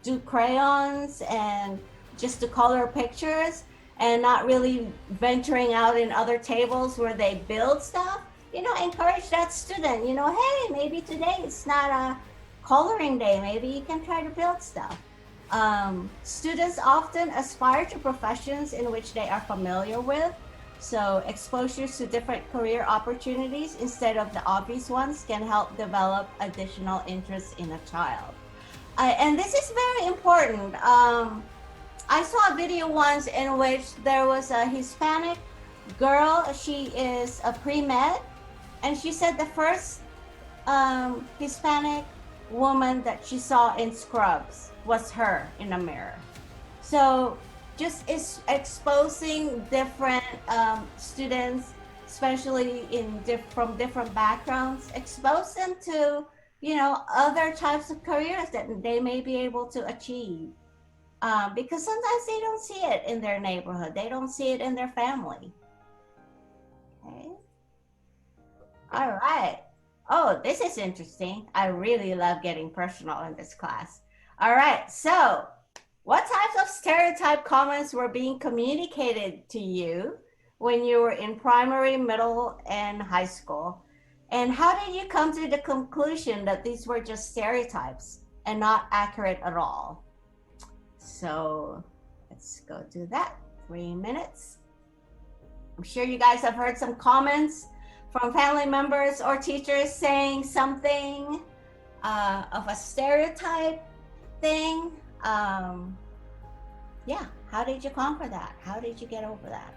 do crayons and just to color pictures, and not really venturing out in other tables where they build stuff, you know, encourage that student, you know, hey, maybe today it's not a coloring day, maybe you can try to build stuff. Students often aspire to professions in which they are familiar with, so exposures to different career opportunities instead of the obvious ones can help develop additional interests in a child. And this is very important. I saw a video once in which there was a Hispanic girl. She is a pre-med, and she said the first Hispanic woman that she saw in scrubs was her in a mirror. So just is exposing different students, especially from different backgrounds, expose them to, you know, other types of careers that they may be able to achieve. Because sometimes they don't see it in their neighborhood. They don't see it in their family. Okay. All right. Oh, this is interesting. I really love getting personal in this class. All right. So what types of stereotype comments were being communicated to you when you were in primary, middle, and high school? And how did you come to the conclusion that these were just stereotypes and not accurate at all? So let's go do that. 3 minutes. I'm sure you guys have heard some comments from family members or teachers saying something of a stereotype thing. Yeah, how did you conquer that? How did you get over that?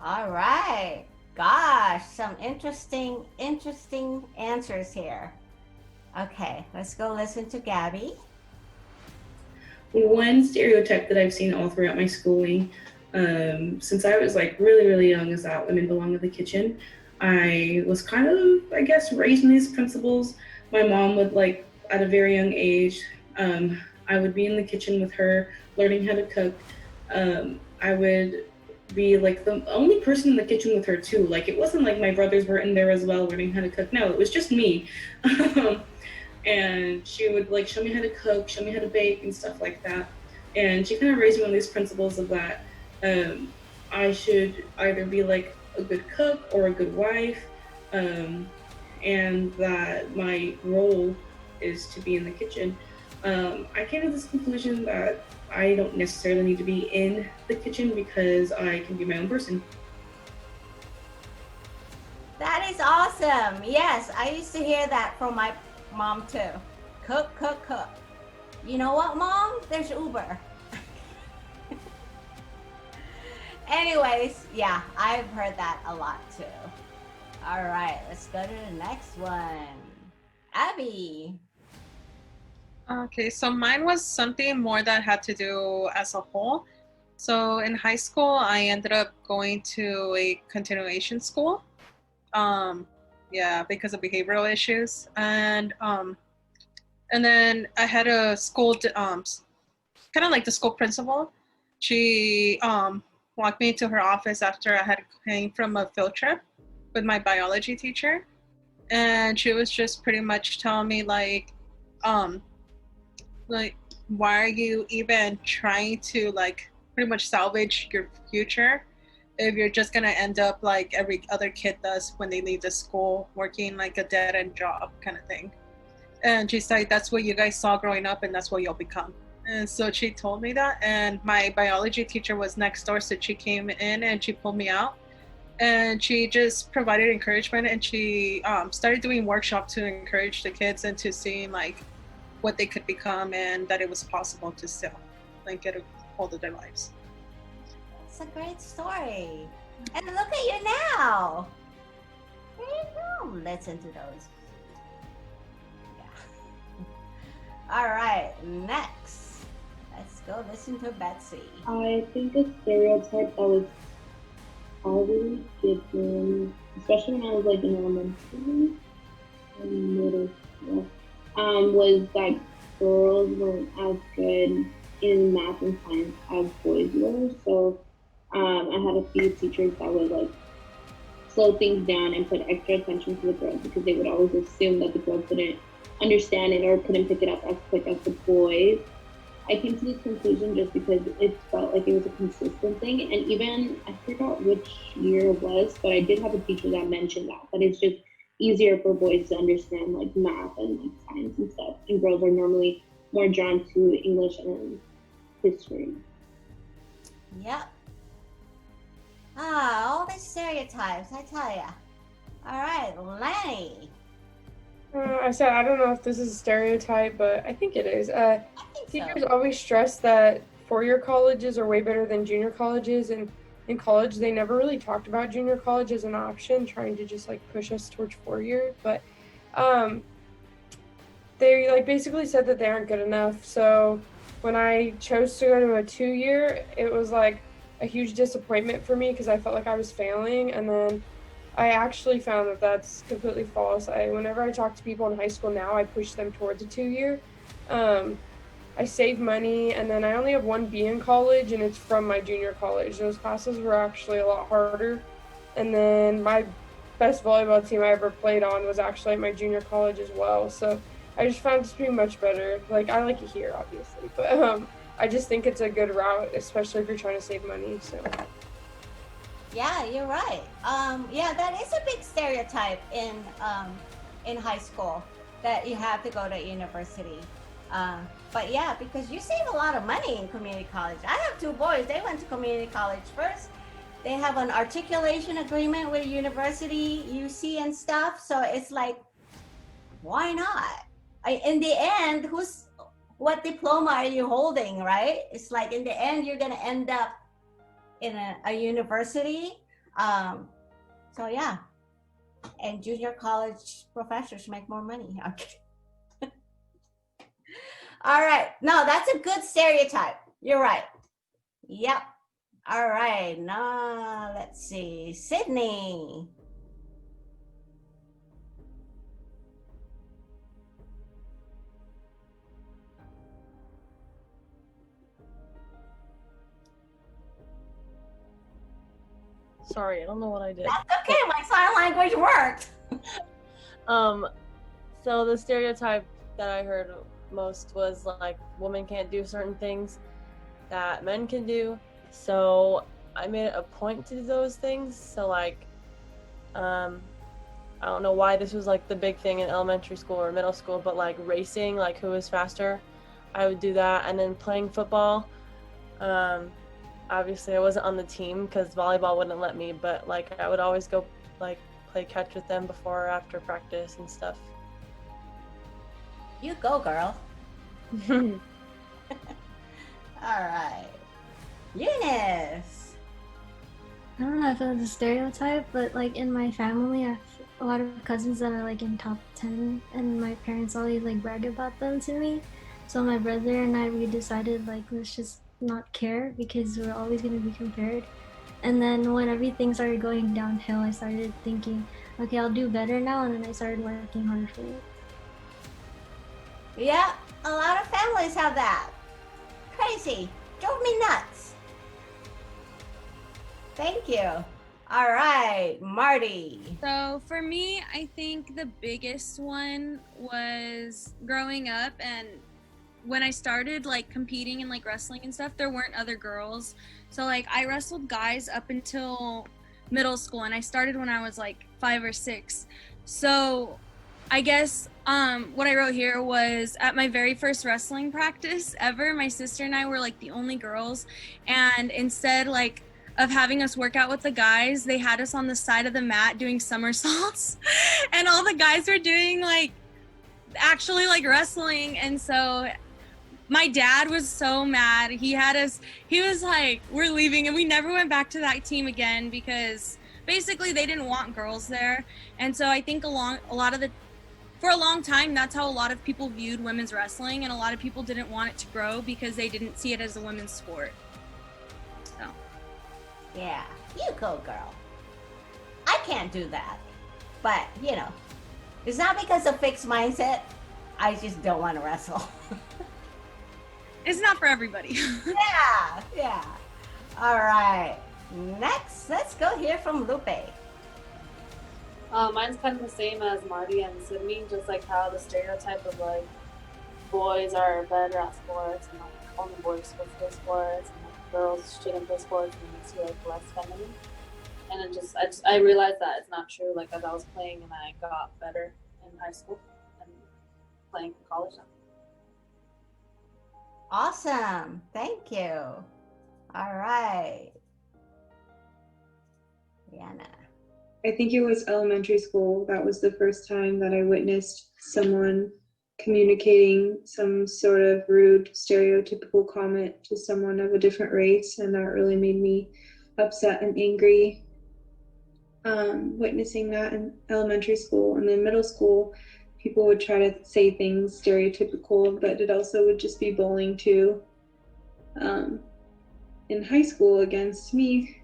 All right. Gosh, some interesting answers here. Okay, let's go listen to Gabby. One stereotype that I've seen all throughout my schooling, since I was like really, really young, is that women belong in the kitchen. I was kind of, I guess, raised in these principles. My mom would like, at a very young age, I would be in the kitchen with her, learning how to cook. I would be like the only person in the kitchen with her too. Like it wasn't like my brothers were in there as well learning how to cook. No, it was just me. And she would like show me how to cook, show me how to bake and stuff like that. And she kind of raised me on these principles of that I should either be like a good cook or a good wife, and that my role is to be in the kitchen. I came to this conclusion that I don't necessarily need to be in the kitchen because I can be my own person. That is awesome. Yes, I used to hear that from my mom too. Cook, cook, cook. You know what, Mom? There's Uber. Anyways, yeah, I've heard that a lot too. All right, let's go to the next one. Abby. Okay, so mine was something more that had to do as a whole. So in high school, I ended up going to a continuation school. Yeah, because of behavioral issues, and then I had a school, kind of like the school principal. She walked me to her office after I had came from a field trip with my biology teacher, and she was just pretty much telling me like why are you even trying to like pretty much salvage your future if you're just gonna end up like every other kid does when they leave the school, working like a dead-end job kind of thing. And she's like, that's what you guys saw growing up and that's what you'll become. And so she told me that, and my biology teacher was next door, so she came in and she pulled me out and she just provided encouragement, and she started doing workshops to encourage the kids into seeing like what they could become and that it was possible to still like get a hold of their lives. It's a great story. And look at you now. There you go. Listen to those. Yeah. All right, next. Let's go listen to Betsy. I think a stereotype that was always given, especially when I was like in elementary and middle school, was that girls weren't as good in math and science as boys were. So I had a few teachers that would like slow things down and put extra attention to the girls because they would always assume that the girls couldn't understand it or couldn't pick it up as quick as the boys. I came to this conclusion just because it felt like it was a consistent thing. And even, I forgot which year it was, but I did have a teacher that mentioned that it's just easier for boys to understand like math and like science and stuff. And girls are normally more drawn to English and history. Yep. All these stereotypes, I tell ya. All right, Lenny. I said, I don't know if this is a stereotype, but I think it is. I think Teachers so. always stress that four-year colleges are way better than junior colleges, and in college they never really talked about junior college as an option, trying to just like push us towards four-year. But they like basically said that they aren't good enough. So when I chose to go to a two-year, it was like a huge disappointment for me because I felt like I was failing. And then I actually found that that's completely false. Whenever I talk to people in high school now, I push them towards a two-year. I save money, and then I only have one B in college, and it's from my junior college. Those classes were actually a lot harder. And then my best volleyball team I ever played on was actually at my junior college as well. So I just found it to be much better. Like, I like it here, obviously, but I just think it's a good route, especially if you're trying to save money. So. Yeah, you're right. Yeah, that is a big stereotype in high school that you have to go to university. But yeah, because you save a lot of money in community college. I have two boys. They went to community college first. They have an articulation agreement with university, UC and stuff. So it's like, why not? In the end, what diploma are you holding, right? It's like in the end, you're gonna end up in a university. So yeah, and junior college professors make more money. I'm kidding. All right, no, that's a good stereotype. You're right. Yep. All right, now let's see, Sydney. Sorry, I don't know what I did. That's okay, my sign language worked. So the stereotype that I heard most was like women can't do certain things that men can do. So I made it a point to do those things. So like, I don't know why this was like the big thing in elementary school or middle school, but like racing, like who is faster, I would do that. And then playing football, obviously I wasn't on the team because volleyball wouldn't let me, but like I would always go like play catch with them before or after practice and stuff. You go, girl. All right, Eunice. I don't know if it's a stereotype, but like in my family, I have a lot of cousins that are like in top 10, and my parents always like brag about them to me. So my brother and I, we decided like let's just not care because we're always going to be compared. And then when everything started going downhill, I started thinking, okay, I'll do better now, and then I started working harder for it. Yeah, a lot of families have that. Crazy. Drove me nuts. Thank you. All right, Marty. So for me, I think the biggest one was growing up, and when I started like competing in like wrestling and stuff, there weren't other girls. So like I wrestled guys up until middle school, and I started when I was like 5 or 6. So I guess what I wrote here was at my very first wrestling practice ever, my sister and I were like the only girls, and instead like of having us work out with the guys, they had us on the side of the mat doing somersaults and all the guys were doing like actually like wrestling. And so my dad was so mad. He was like, we're leaving, and we never went back to that team again because basically they didn't want girls there. And so I think for a long time, that's how a lot of people viewed women's wrestling, and a lot of people didn't want it to grow because they didn't see it as a women's sport. So. Yeah, you go, girl. I can't do that. But, you know, it's not because of fixed mindset. I just don't want to wrestle. It's not for everybody. Yeah. All right. Next, let's go hear from Lupe. Mine's kind of the same as Marty and Sydney, just like how the stereotype of like boys are better at sports and like only boys are supposed to play sports and like girls shouldn't play sports and it makes you like less feminine. And I realized that it's not true. Like as I was playing and I got better in high school and playing in college now. Awesome. Thank you. All right. Rihanna. I think it was elementary school. That was the first time that I witnessed someone communicating some sort of rude, stereotypical comment to someone of a different race, and that really made me upset and angry. Witnessing that in elementary school, and then middle school, people would try to say things stereotypical, but it also would just be bullying too. In high school, against me,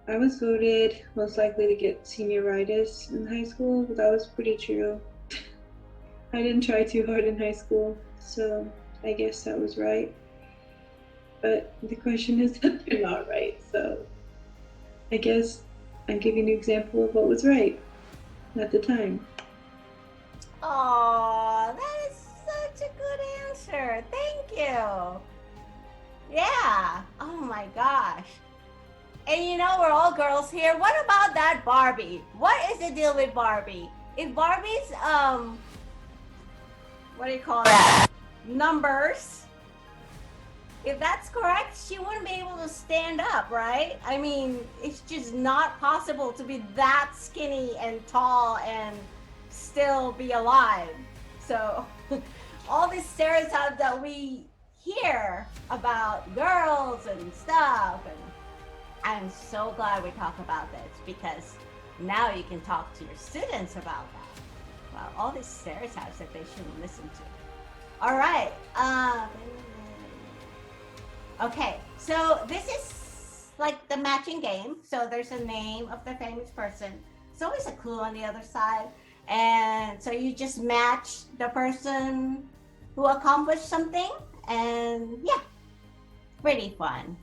I was voted most likely to get senioritis in high school, but that was pretty true. I didn't try too hard in high school, so I guess that was right. But the question is that they're not right, so I guess I'm giving an example of what was right at the time. Oh, that is such a good answer. Thank you. Yeah. Oh my gosh. And you know, we're all girls here. What about that Barbie? What is the deal with Barbie? If Barbie's, what do you call that? Numbers. If that's correct, she wouldn't be able to stand up, right? I mean, it's just not possible to be that skinny and tall and still be alive. So all these stereotypes that we hear about girls and stuff and I'm so glad we talk about this because now you can talk to your students about that. Well, all these stereotypes that they shouldn't listen to. All right. Okay, so this is like the matching game. So there's a name of the famous person. It's always a clue on the other side. And so you just match the person who accomplished something. And yeah, pretty fun.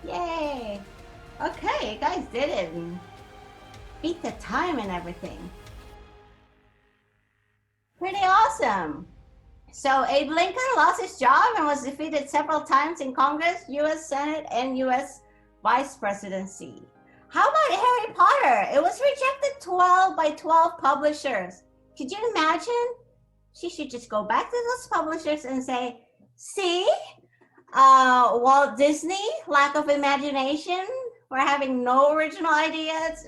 Yay! Okay, you guys did it. And beat the time and everything. Pretty awesome. So Abe Lincoln lost his job and was defeated several times in Congress, U.S. Senate, and U.S. Vice Presidency. How about Harry Potter? It was rejected 12 by 12 publishers. Could you imagine? She should just go back to those publishers and say, see? Walt Disney, lack of imagination, we're having no original ideas.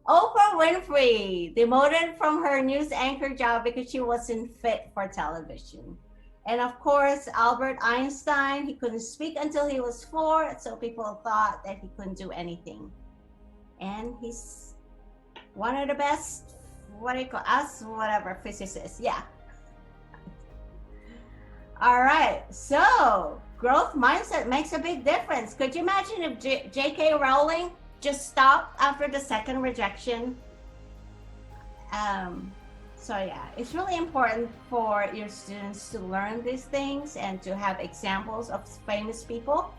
Oprah Winfrey, demoted from her news anchor job because she wasn't fit for television. And of course, Albert Einstein, he couldn't speak until he was 4, so people thought that he couldn't do anything. And he's one of the best, physicists, yeah. All right, so growth mindset makes a big difference. Could you imagine if J.K. Rowling just stopped after the second rejection? So yeah, it's really important for your students to learn these things and to have examples of famous people.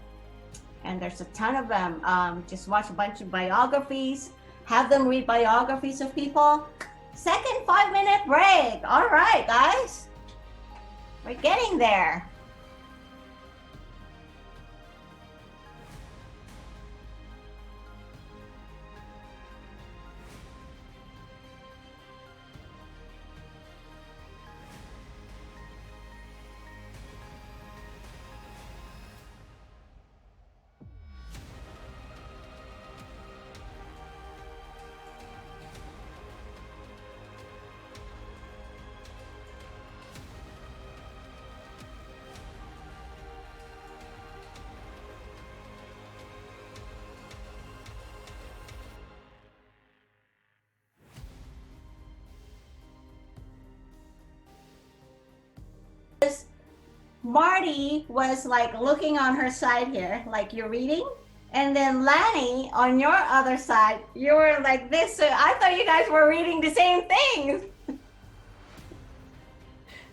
And there's a ton of them. Just watch a bunch of biographies, have them read biographies of people. Second 5-minute break. All right, guys. We're getting there. Marty was like looking on her side here, like you're reading, and then Lanny on your other side, you were like this. So I thought you guys were reading the same things. I'm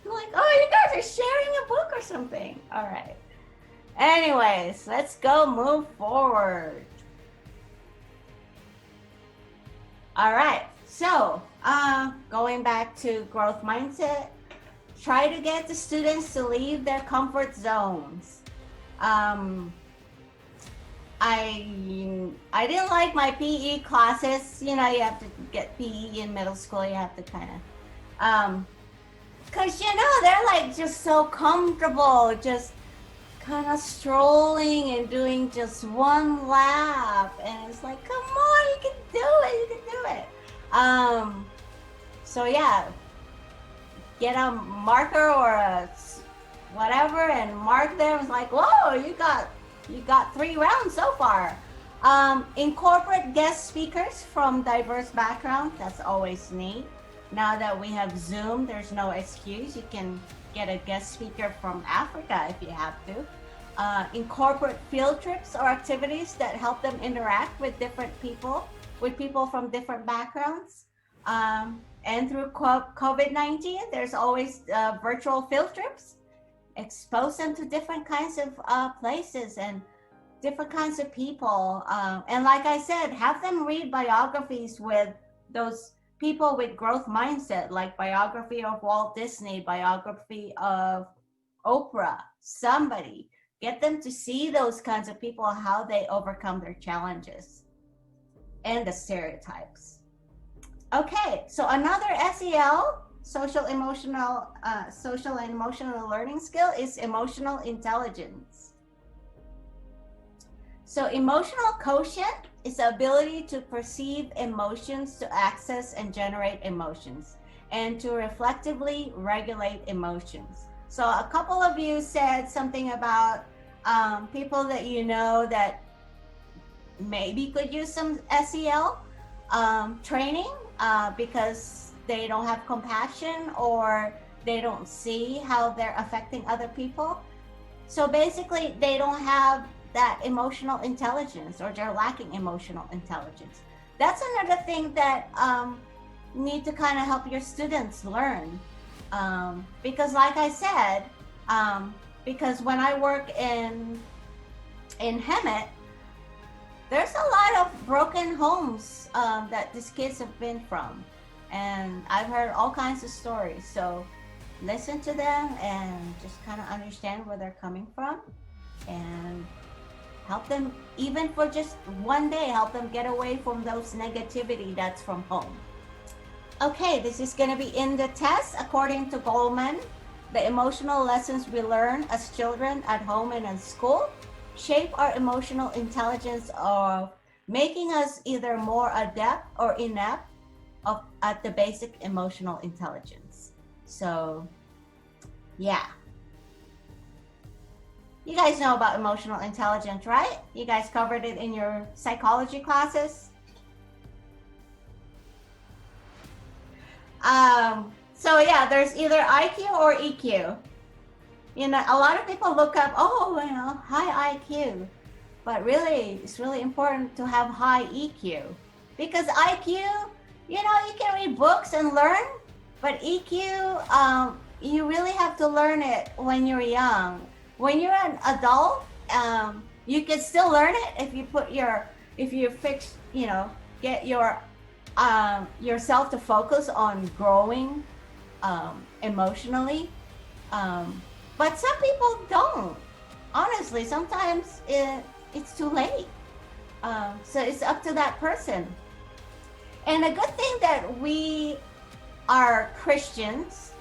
like, oh, you guys are sharing a book or something. All right. Anyways, let's go move forward. All right. So going back to growth mindset. Try to get the students to leave their comfort zones. I didn't like my PE classes. You know, you have to get PE in middle school. You have to kind of, cause you know they're like just so comfortable, just kind of strolling and doing just one lap, and it's like, come on, you can do it. You can do it. So yeah. Get a marker or a whatever and mark them. It's like, whoa, you got 3 rounds so far. Incorporate guest speakers from diverse backgrounds. That's always neat. now that we have Zoom, there's no excuse. You can get a guest speaker from Africa if you have to. Incorporate field trips or activities that help them interact with different people, with people from different backgrounds. And through COVID-19, there's always virtual field trips. Expose them to different kinds of places and different kinds of people. And like I said, have them read biographies with those people with growth mindset, like biography of Walt Disney, biography of Oprah, somebody. Get them to see those kinds of people, how they overcome their challenges and the stereotypes. Okay, so another SEL, social and emotional learning skill is emotional intelligence. So emotional quotient is the ability to perceive emotions, to access and generate emotions, and to reflectively regulate emotions. So a couple of you said something about people that you know that maybe could use some SEL training because they don't have compassion or they don't see how they're affecting other people. So basically, they don't have that emotional intelligence, or they're lacking emotional intelligence. That's another thing that need to kind of help your students learn. Because like I said, because when I work in Hemet, there's a lot of broken homes that these kids have been from. And I've heard all kinds of stories. So listen to them and just kind of understand where they're coming from and help them, even for just one day, help them get away from those negativity that's from home. Okay, this is going to be in the test. According to Goleman, the emotional lessons we learn as children at home and in school shape our emotional intelligence of making us either more adept or inept at the basic emotional intelligence. So, yeah. You guys know about emotional intelligence, right? You guys covered it in your psychology classes. So yeah, there's either IQ or EQ. You know, a lot of people look up, oh, you know, high IQ. But really, it's really important to have high EQ. Because IQ, you know, you can read books and learn, but EQ, you really have to learn it when you're young. When you're an adult, you can still learn it if you put if you fix, you know, get yourself to focus on growing emotionally. But some people don't. Honestly, sometimes it's too late. So it's up to that person. And a good thing that we are Christians,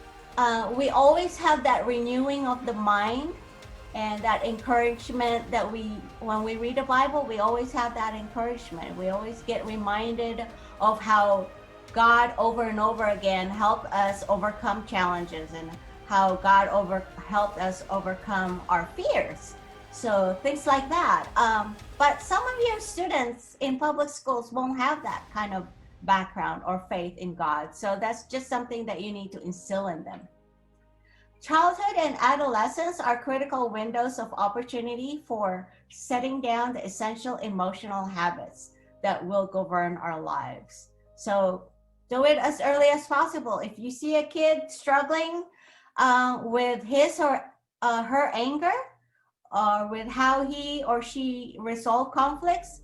we always have that renewing of the mind and that encouragement that when we read the Bible, we always have that encouragement. We always get reminded of how God over and over again helped us overcome challenges and how God helped us overcome our fears. So things like that. But some of your students in public schools won't have that kind of background or faith in God. So that's just something that you need to instill in them. Childhood and adolescence are critical windows of opportunity for setting down the essential emotional habits that will govern our lives. So do it as early as possible. If you see a kid struggling with his or her anger, or with how he or she resolve conflicts,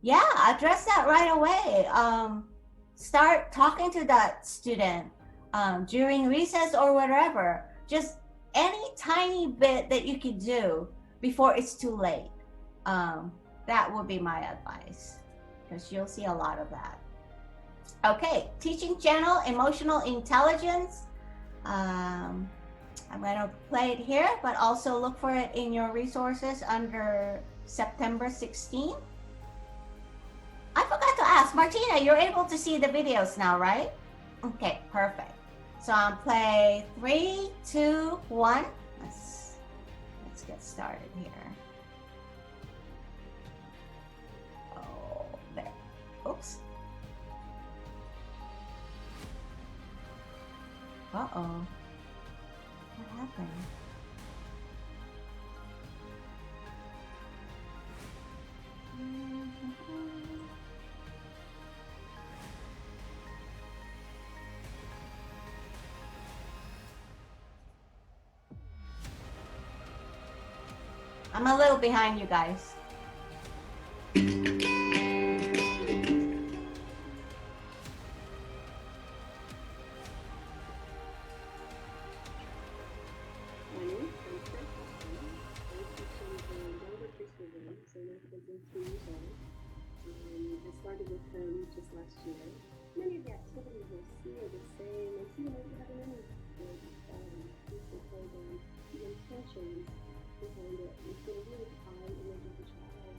yeah, address that right away. Start talking to that student during recess or whatever. Just any tiny bit that you can do before it's too late. That would be my advice, because you'll see a lot of that. Okay, teaching channel, emotional intelligence. I'm going to play it here, but also look for it in your resources under September 16. I forgot to ask, Martina, you're able to see the videos now, right? Okay, perfect. So I'll play 3, 2, 1. Let's get started here. Oh, there. Oops. Uh-oh. What happened? I'm a little behind you guys. My name is Spencer Hudson. I teach in the younger preschool, so my kids are 2 years old. I started with him just last year. Many of the activities you'll see are the same, and so you might be having any good peaceful program. The intentions behind it is to really high image of the child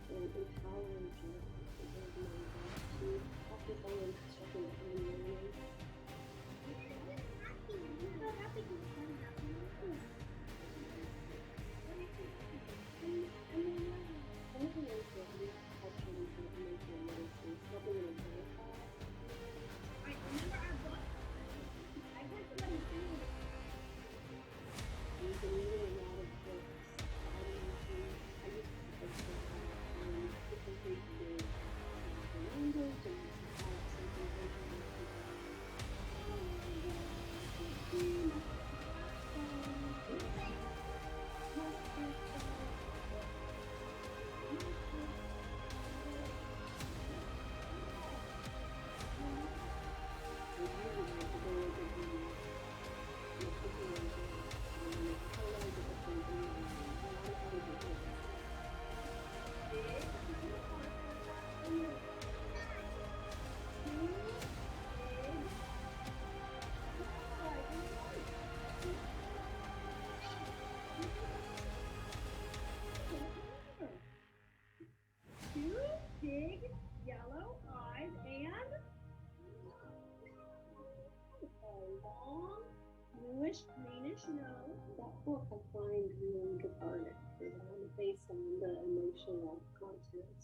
and empowering the child to practice on constructing their own learning. Big yellow eyes and a long bluish greenish nose. That book I find really cathartic based on the emotional content.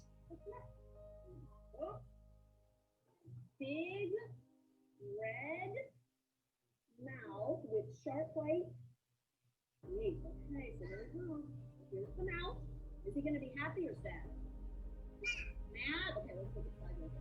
Oh. Big red mouth with sharp white teeth. Okay, so there we go. Here's the mouth. Is he going to be happy or sad? Mad? Okay, let's look at sideways.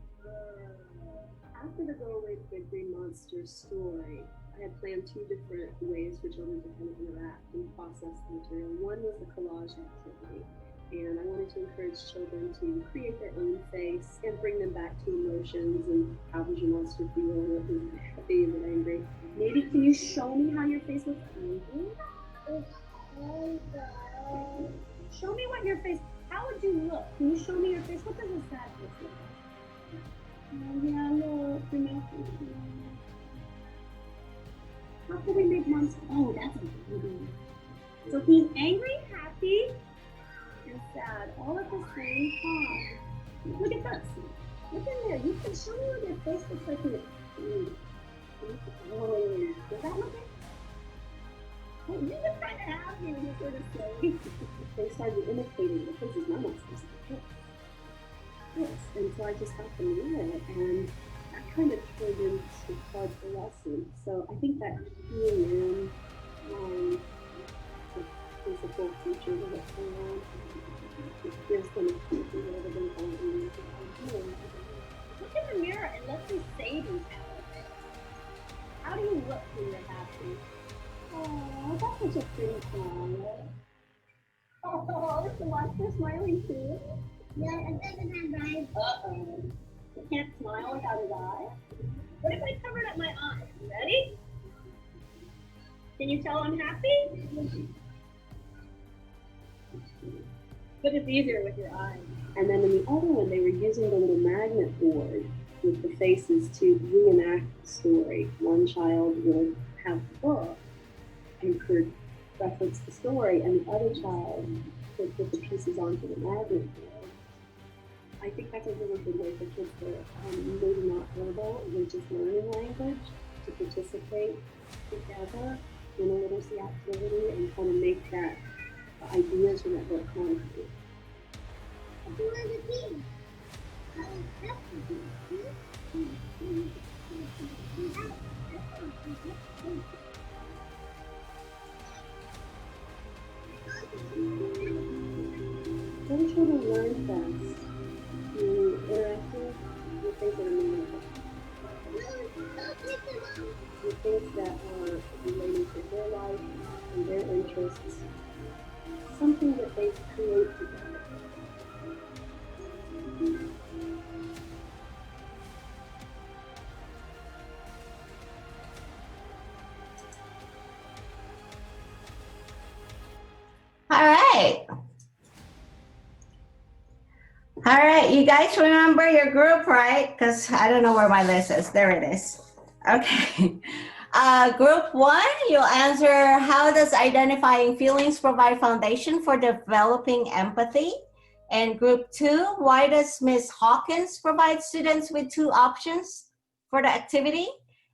After the Go Away Big Green Monster story, I had planned 2 different ways for children to kind of interact and process the material. One was the collage activity, and I wanted to encourage children to create their own face and bring them back to emotions and how does your monster feel, what is it happy, is it angry. Maybe can you show me how your face looks angry? Show me what your face, how would you look? Can you show me your face? What does a sad face look like? Yeah, look, your mouth is how can we make monster? Oh, that's a good idea. So he's angry, happy, and sad all at the same time. Look at this. Look in there. You can show me what your face looks like. Does that look good? Oh, you look kind of happy when you sort of say. They started imitating the faces my monsters. Yes, and so I just got them in it, and that kind of turned into part of the lesson. So I think that keying in on the physical features of the plan gives them a feeling rather than only look in the mirror and let's just say these habits. How do you look when you're happy? Oh, that's such a pretty smile. Oh, is the monster smiling too? Yeah, it doesn't have eyes. Uh-oh. He can't smile without his eyes? What if I covered up my eyes? You ready? Can you tell I'm happy? But it's easier with your eyes. And then in the other one, they were using the little magnet board with the faces to reenact the story. One child would have the book and could reference the story, and the other child could put the pieces onto the magnet board. I think that's a really good way for kids that are maybe not verbal, they're just learning language, to participate together in a literacy activity and kind of make that ideas from that book concrete. Who are the team? Some children learn fast through interacting with things that are meaningful. With things that are related to their life and their interests. Something that they create together. All right. All right, you guys remember your group, right? Because I don't know where my list is. There it is. Okay. Group 1, you'll answer, how does identifying feelings provide foundation for developing empathy? And group 2, why does Ms. Hawkins provide students with 2 options for the activity?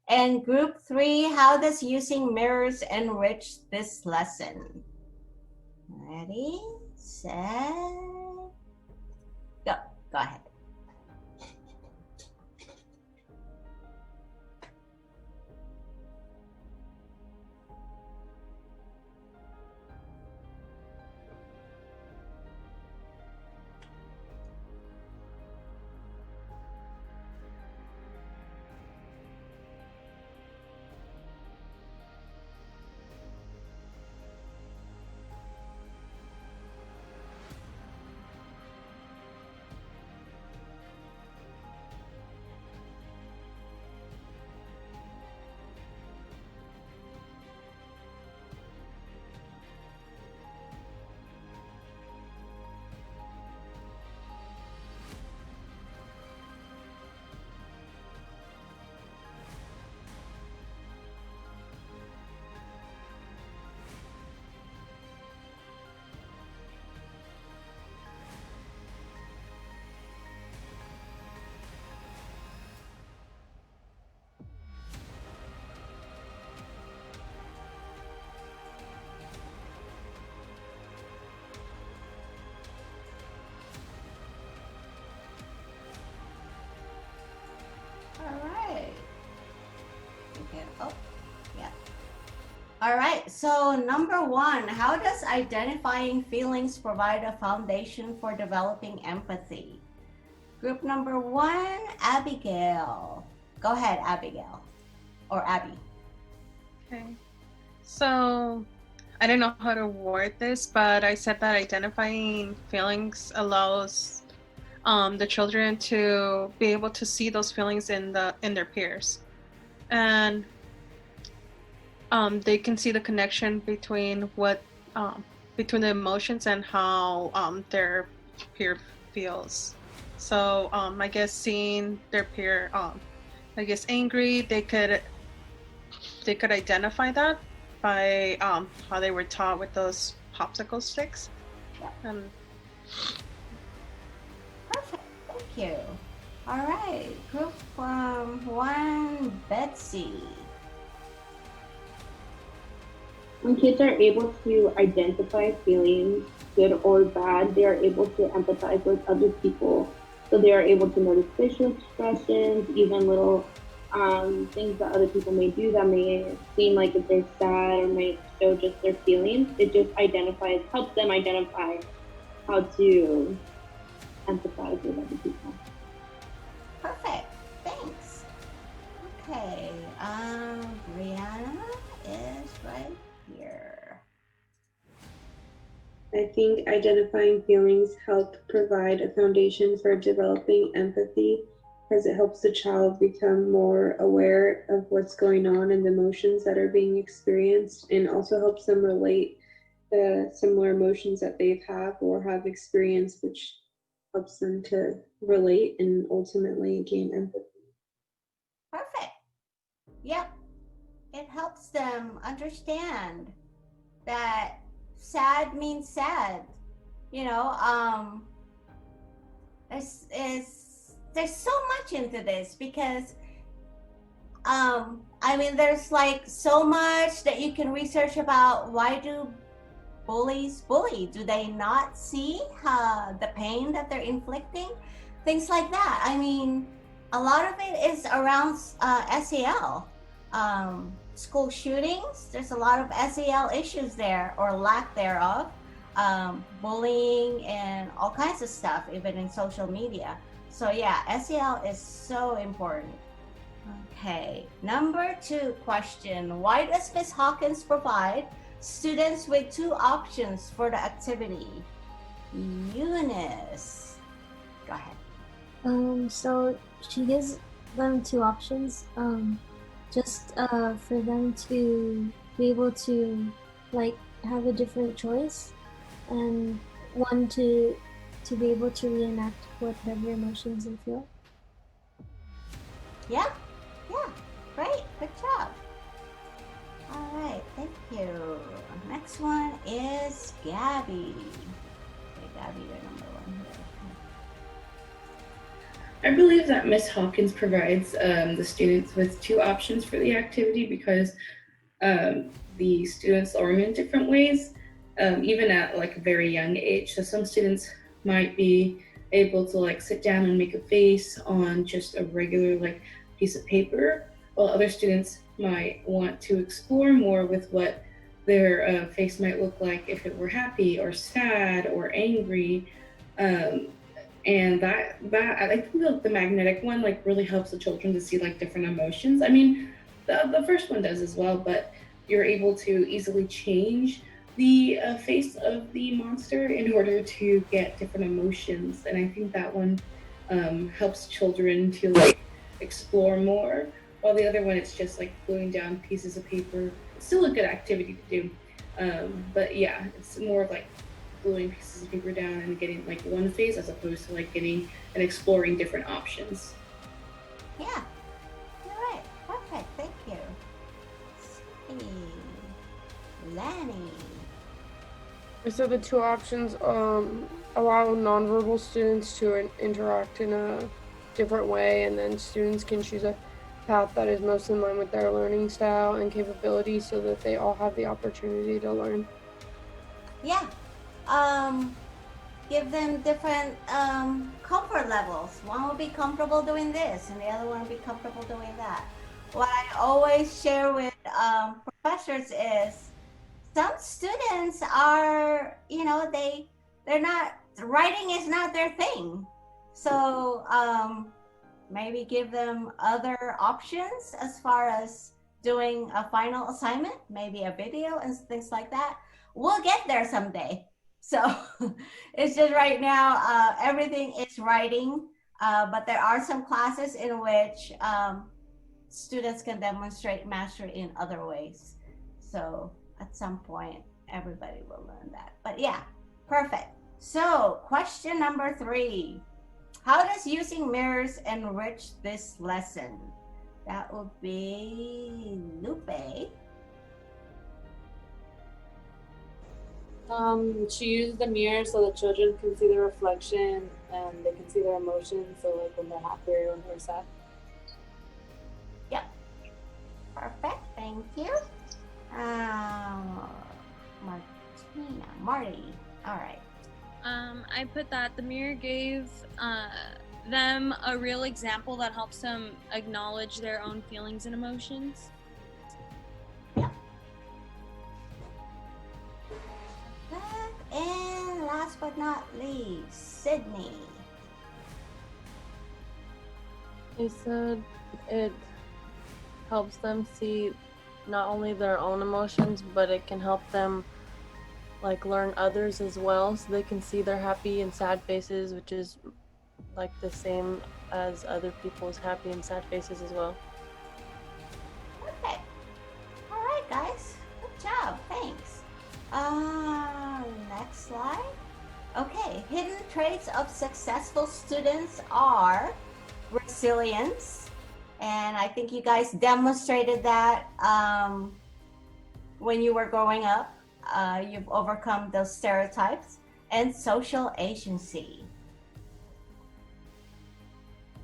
And group 3, how does using mirrors enrich this lesson? Ready, set, go. Go ahead. All right, so number 1, how does identifying feelings provide a foundation for developing empathy? Group number 1, Abigail. Go ahead, Abigail, or Abby. Okay, so I don't know how to word this, but I said that identifying feelings allows the children to be able to see those feelings in their peers, and they can see the connection between between the emotions and how their peer feels. So I guess seeing their peer, I guess angry, they could identify that by how they were taught with those popsicle sticks. Perfect. Thank you. All right, group 1, Betsy. When kids are able to identify feelings, good or bad, they are able to empathize with other people. So they are able to notice facial expressions, even little things that other people may do that may seem like if they're sad or may show just their feelings. It just helps them identify how to empathize with other people. Perfect. Thanks. Okay. Brianna is right here. I think identifying feelings help provide a foundation for developing empathy, because it helps the child become more aware of what's going on and the emotions that are being experienced, and also helps them relate the similar emotions that they've had or have experienced, which helps them to relate and ultimately gain empathy. Perfect. Yep. It helps them understand that sad means sad. You know, there's so much into this because I mean, there's like so much that you can research about. Why do bullies bully? Do they not see the pain that they're inflicting? Things like that. I mean, a lot of it is around SEL. school shootings. There's a lot of SEL issues there, or lack thereof, bullying and all kinds of stuff, even in social media. So yeah, SEL is so important. Okay, number 2 question. Why does Ms. Hawkins provide students with 2 options for the activity? Eunice, go ahead. So she gives them 2 options, just for them to be able to like have a different choice, and one to be able to reenact whatever emotions they feel. Yeah, great, good job. All right, thank you. Next one is Gabby. Okay, Gabby, you're number 1 here. I believe that Miss Hawkins provides the students with 2 options for the activity because the students learn in different ways, even at like a very young age. So some students might be able to like sit down and make a face on just a regular like piece of paper, while other students might want to explore more with what their face might look like if it were happy or sad or angry. And that I think the magnetic one like really helps the children to see like different emotions. I mean, the first one does as well, but you're able to easily change the face of the monster in order to get different emotions. And I think that one helps children to like explore more, while the other one, it's just like gluing down pieces of paper. It's still a good activity to do, but yeah, it's more of like gluing pieces of paper down and getting like one face as opposed to like getting and exploring different options. Yeah, you're right. Perfect, thank you. Lanny. So the 2 options allow nonverbal students to interact in a different way, and then students can choose a path that is most in line with their learning style and capabilities so that they all have the opportunity to learn. Yeah, give them different comfort levels. One will be comfortable doing this and the other one will be comfortable doing that. What I always share with professors is some students are, they're not, writing is not their thing. So maybe give them other options as far as doing a final assignment, maybe a video and things like that. We'll get there someday. So it's just right now, everything is writing, but there are some classes in which students can demonstrate mastery in other ways. So at some point, everybody will learn that. But yeah, perfect. So question number 3. How does using mirrors enrich this lesson? That would be Lupe. She used the mirror so the children can see the reflection and they can see their emotions. So like when they're happy or when they're sad. Yep. Perfect. Thank you. Marty. All right. I put that the mirror gave them a real example that helps them acknowledge their own feelings and emotions. And last but not least, Sydney. They said it helps them see not only their own emotions, but it can help them like learn others as well, so they can see their happy and sad faces, which is like the same as other people's happy and sad faces as well. Okay. All right, guys. Good job. Thanks. Next slide. Okay. Hidden traits of successful students are resilience, and I think you guys demonstrated that when you were growing up. You've overcome those stereotypes. And social agency.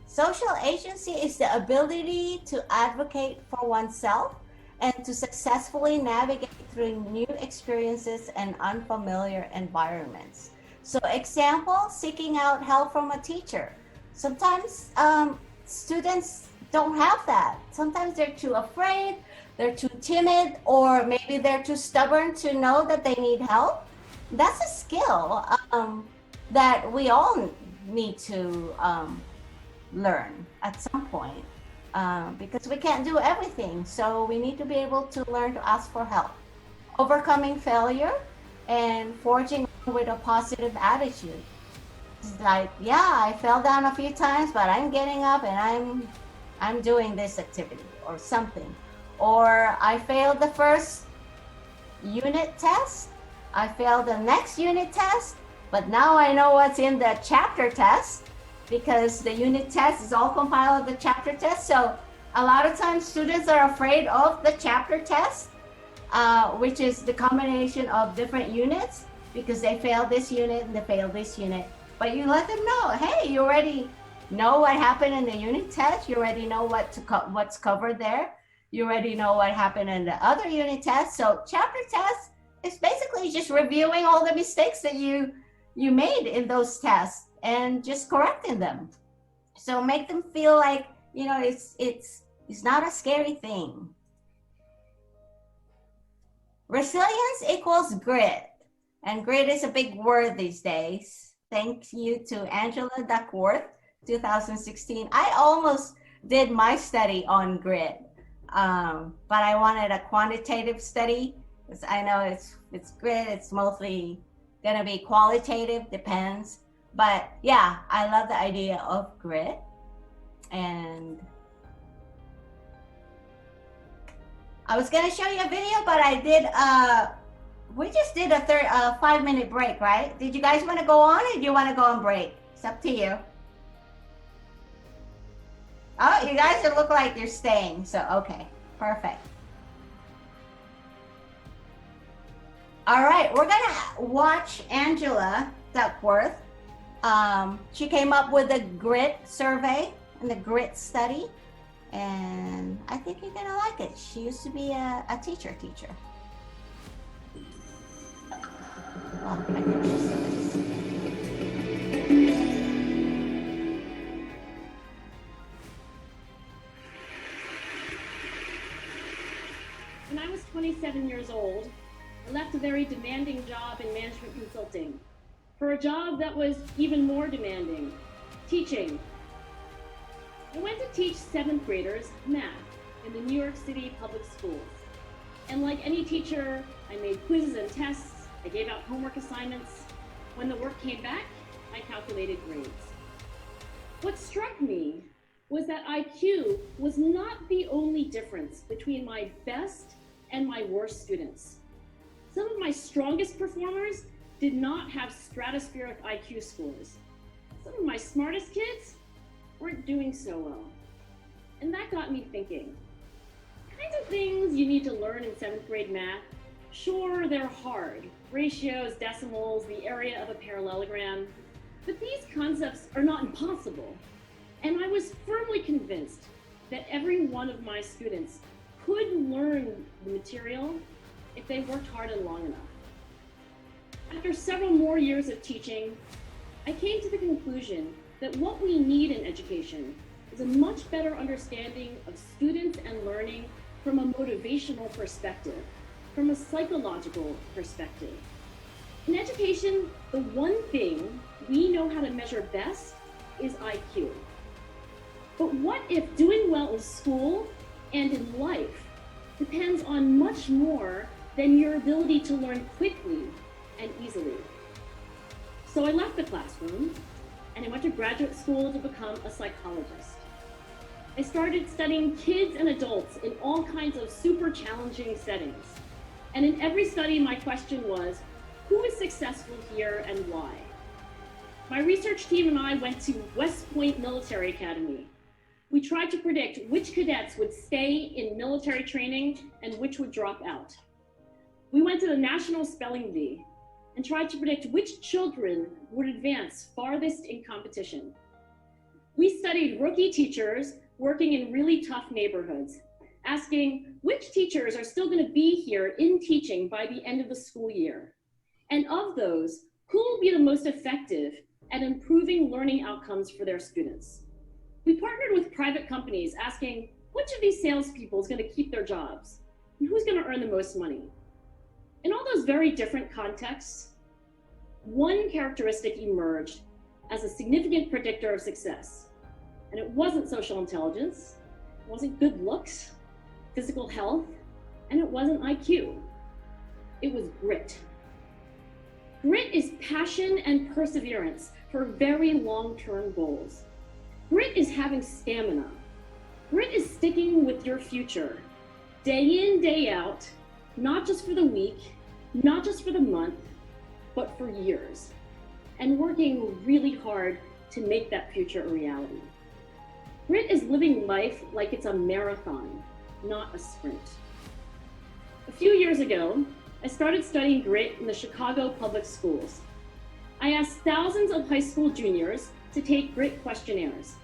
Social agency is the ability to advocate for oneself and to successfully navigate through new experiences and unfamiliar environments. So example, seeking out help from a teacher. Sometimes students don't have that. Sometimes they're too afraid. they're too timid, or maybe they're too stubborn to know that they need help. That's a skill that we all need to learn at some point, because we can't do everything. So we need to be able to learn to ask for help, overcoming failure, and forging with a positive attitude. It's like, yeah, I fell down a few times, but I'm getting up and I'm doing this activity or something. Or I failed the first unit test, I failed the next unit test, but now I know what's in the chapter test, because the unit test is all compiled of the chapter test. So a lot of times students are afraid of the chapter test, which is the combination of different units, because they failed this unit and they failed this unit. But you let them know, hey, you already know what happened in the unit test. You already know what's covered there. You already know what happened in the other unit test. So chapter test is basically just reviewing all the mistakes that you made in those tests and just correcting them. So make them feel like, you know, it's not a scary thing. Resilience equals grit, and grit is a big word these days. Thank you to Angela Duckworth, 2016. I almost did my study on grit, but I wanted a quantitative study, because I know it's grit, it's mostly gonna be qualitative, depends. But yeah, I love the idea of grit. And I was gonna show you a video, but I did, we just did a 5-minute break, right? Did you guys wanna go on, or do you wanna go on break? It's up to you. Oh, you guys look like you're staying, so okay, perfect. All right, we're gonna watch Angela Duckworth. She came up with a grit survey and the grit study, and I think you're gonna like it. She used to be a teacher. Oh, I can just see this. When I was 27 years old, I left a very demanding job in management consulting for a job that was even more demanding, teaching. I went to teach 7th graders math in the New York City public schools. And like any teacher, I made quizzes and tests, I gave out homework assignments. When the work came back, I calculated grades. What struck me was that IQ was not the only difference between my best and my worst students. Some of my strongest performers did not have stratospheric IQ scores. Some of my smartest kids weren't doing so well. And that got me thinking, kinds of things you need to learn in 7th grade math, sure, they're hard. Ratios, decimals, the area of a parallelogram. But these concepts are not impossible. And I was firmly convinced that every one of my students could learn the material if they worked hard and long enough. After several more years of teaching, I came to the conclusion that what we need in education is a much better understanding of students and learning from a motivational perspective, from a psychological perspective. In education, the one thing we know how to measure best is IQ. But what if doing well in school and in life depends on much more than your ability to learn quickly and easily? So I left the classroom and I went to graduate school to become a psychologist. I started studying kids and adults in all kinds of super challenging settings. And in every study, my question was, who is successful here and why? My research team and I went to West Point Military Academy. We tried to predict which cadets would stay in military training and which would drop out. We went to the National Spelling Bee and tried to predict which children would advance farthest in competition. We studied rookie teachers working in really tough neighborhoods, asking which teachers are still going to be here in teaching by the end of the school year. And of those, who will be the most effective at improving learning outcomes for their students? We partnered with private companies asking which of these salespeople is going to keep their jobs, and who's going to earn the most money. In all those very different contexts, one characteristic emerged as a significant predictor of success. And it wasn't social intelligence, it wasn't good looks, physical health, and it wasn't IQ. It was grit. Grit is passion and perseverance for very long-term goals. Grit is having stamina. Grit is sticking with your future, day in, day out, not just for the week, not just for the month, but for years, and working really hard to make that future a reality. Grit is living life like it's a marathon, not a sprint. A few years ago, I started studying grit in the Chicago public schools. I asked thousands of high school juniors to take grit questionnaires,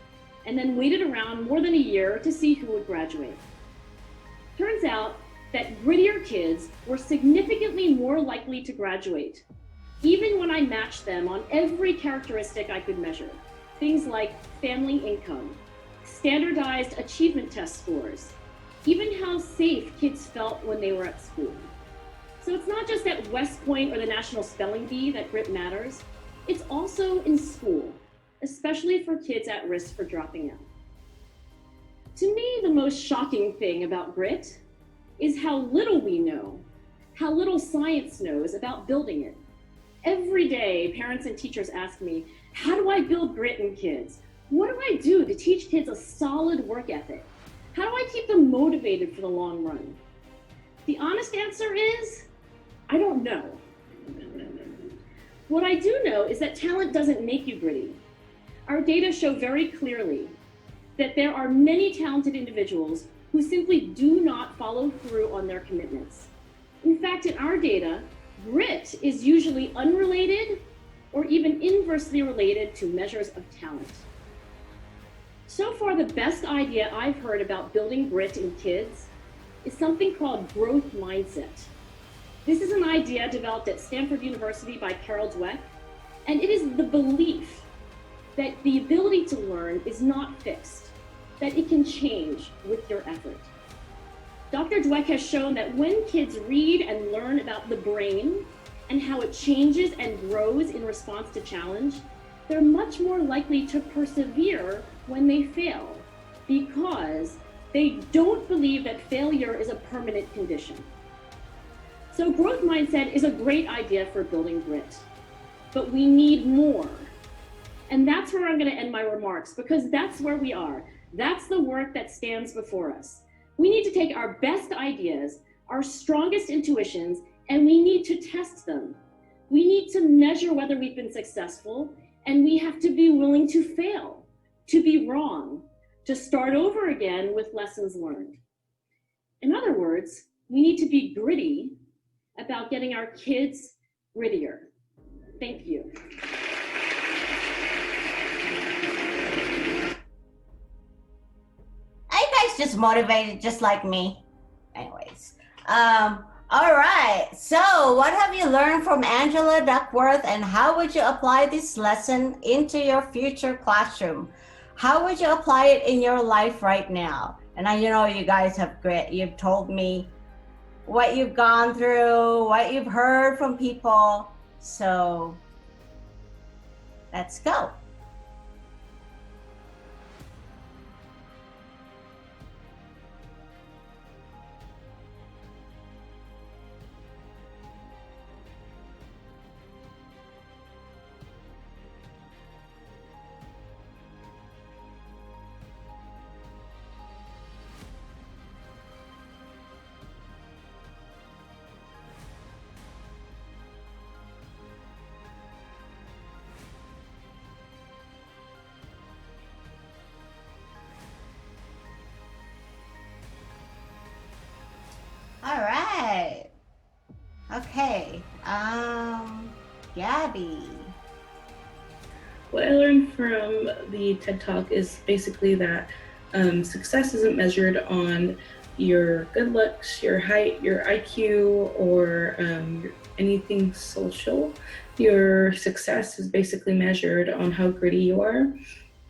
and then waited around more than a year to see who would graduate. Turns out that grittier kids were significantly more likely to graduate, even when I matched them on every characteristic I could measure. Things like family income, standardized achievement test scores, even how safe kids felt when they were at school. So it's not just at West Point or the National Spelling Bee that grit matters, it's also in school, especially for kids at risk for dropping out. To me, the most shocking thing about grit is how little we know, how little science knows about building it. Every day, parents and teachers ask me, how do I build grit in kids? What do I do to teach kids a solid work ethic? How do I keep them motivated for the long run? The honest answer is, I don't know. What I do know is that talent doesn't make you gritty. Our data show very clearly that there are many talented individuals who simply do not follow through on their commitments. In fact, in our data, grit is usually unrelated or even inversely related to measures of talent. So far, the best idea I've heard about building grit in kids is something called growth mindset. This is an idea developed at Stanford University by Carol Dweck, and it is the belief that the ability to learn is not fixed, that it can change with your effort. Dr. Dweck has shown that when kids read and learn about the brain and how it changes and grows in response to challenge, they're much more likely to persevere when they fail, because they don't believe that failure is a permanent condition. So growth mindset is a great idea for building grit, but we need more. And that's where I'm going to end my remarks, because that's where we are. That's the work that stands before us. We need to take our best ideas, our strongest intuitions, and we need to test them. We need to measure whether we've been successful, and we have to be willing to fail, to be wrong, to start over again with lessons learned. In other words, we need to be gritty about getting our kids grittier. Thank you. Are you guys just motivated just like me? Anyways, all right. So what have you learned from Angela Duckworth, and how would you apply this lesson into your future classroom? How would you apply it in your life right now? And I know you guys have grit. You've told me what you've gone through, what you've heard from people. So let's go. All right. Okay. Gabby. What I learned from the TED Talk is basically that success isn't measured on your good looks, your height, your IQ, or anything social. Your success is basically measured on how gritty you are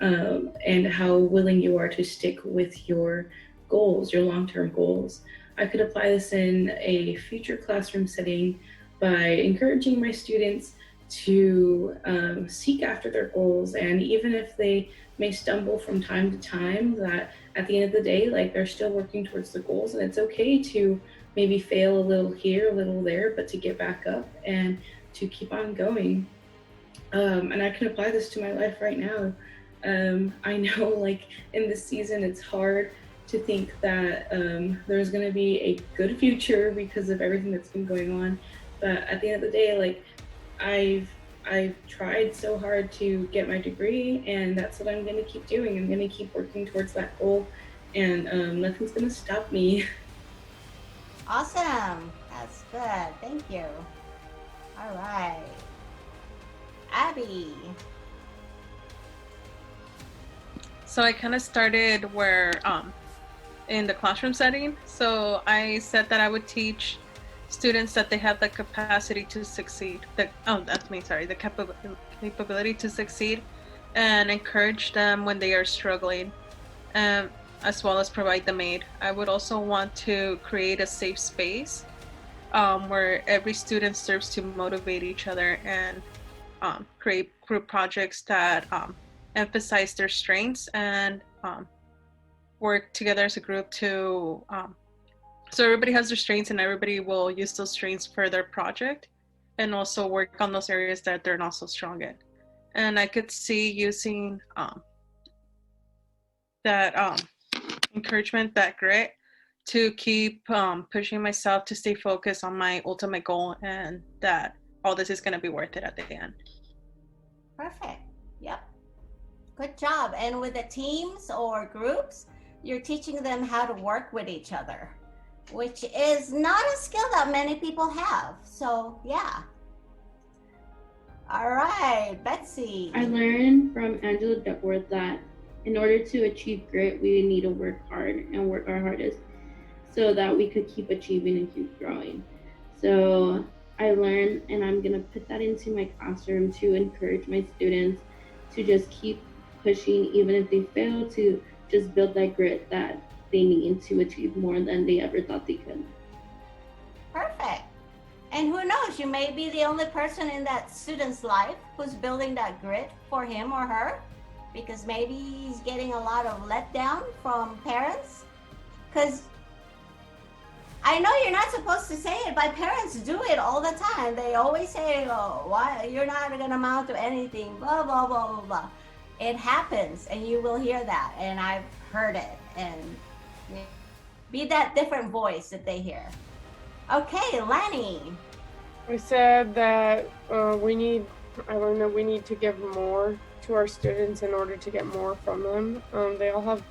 and how willing you are to stick with your goals, your long-term goals. I could apply this in a future classroom setting by encouraging my students to seek after their goals, and even if they may stumble from time to time, that at the end of the day, like, they're still working towards the goals, and it's okay to maybe fail a little here, a little there, but to get back up and to keep on going. And I can apply this to my life right now. I know, like, in this season, it's hard to think that there's going to be a good future because of everything that's been going on. But at the end of the day, like, I've tried so hard to get my degree, and that's what I'm going to keep doing. I'm going to keep working towards that goal, and nothing's going to stop me. Awesome. That's good. Thank you. All right. Abby. So I kind of started where in the classroom setting. So I said that I would teach students that they have the capacity to succeed. The capability to succeed, and encourage them when they are struggling, as well as provide them aid. I would also want to create a safe space where every student serves to motivate each other, and create group projects that emphasize their strengths, and work together as a group to so everybody has their strengths and everybody will use those strengths for their project, and also work on those areas that they're not so strong in. And I could see using that encouragement, that grit, to keep pushing myself to stay focused on my ultimate goal, and that all this is going to be worth it at the end. Perfect. Yep. Good job. And with the teams or groups, you're teaching them how to work with each other, which is not a skill that many people have. So, yeah. All right, Betsy. I learned from Angela Duckworth that in order to achieve grit, we need to work hard and work our hardest so that we could keep achieving and keep growing. So I learned, and I'm gonna put that into my classroom to encourage my students to just keep pushing, even if they fail, to just build that grit that they need to achieve more than they ever thought they could. Perfect. And who knows, you may be the only person in that student's life who's building that grit for him or her, because maybe he's getting a lot of letdown from parents. Because I know you're not supposed to say it, but parents do it all the time. They always say, oh, why you're not going to amount to anything, blah, blah, blah, blah, blah. It happens, and you will hear that, and I've heard it. And be that different voice that they hear. Okay, Lanny. I said that I learned that we need to give more to our students in order to get more from them. They all have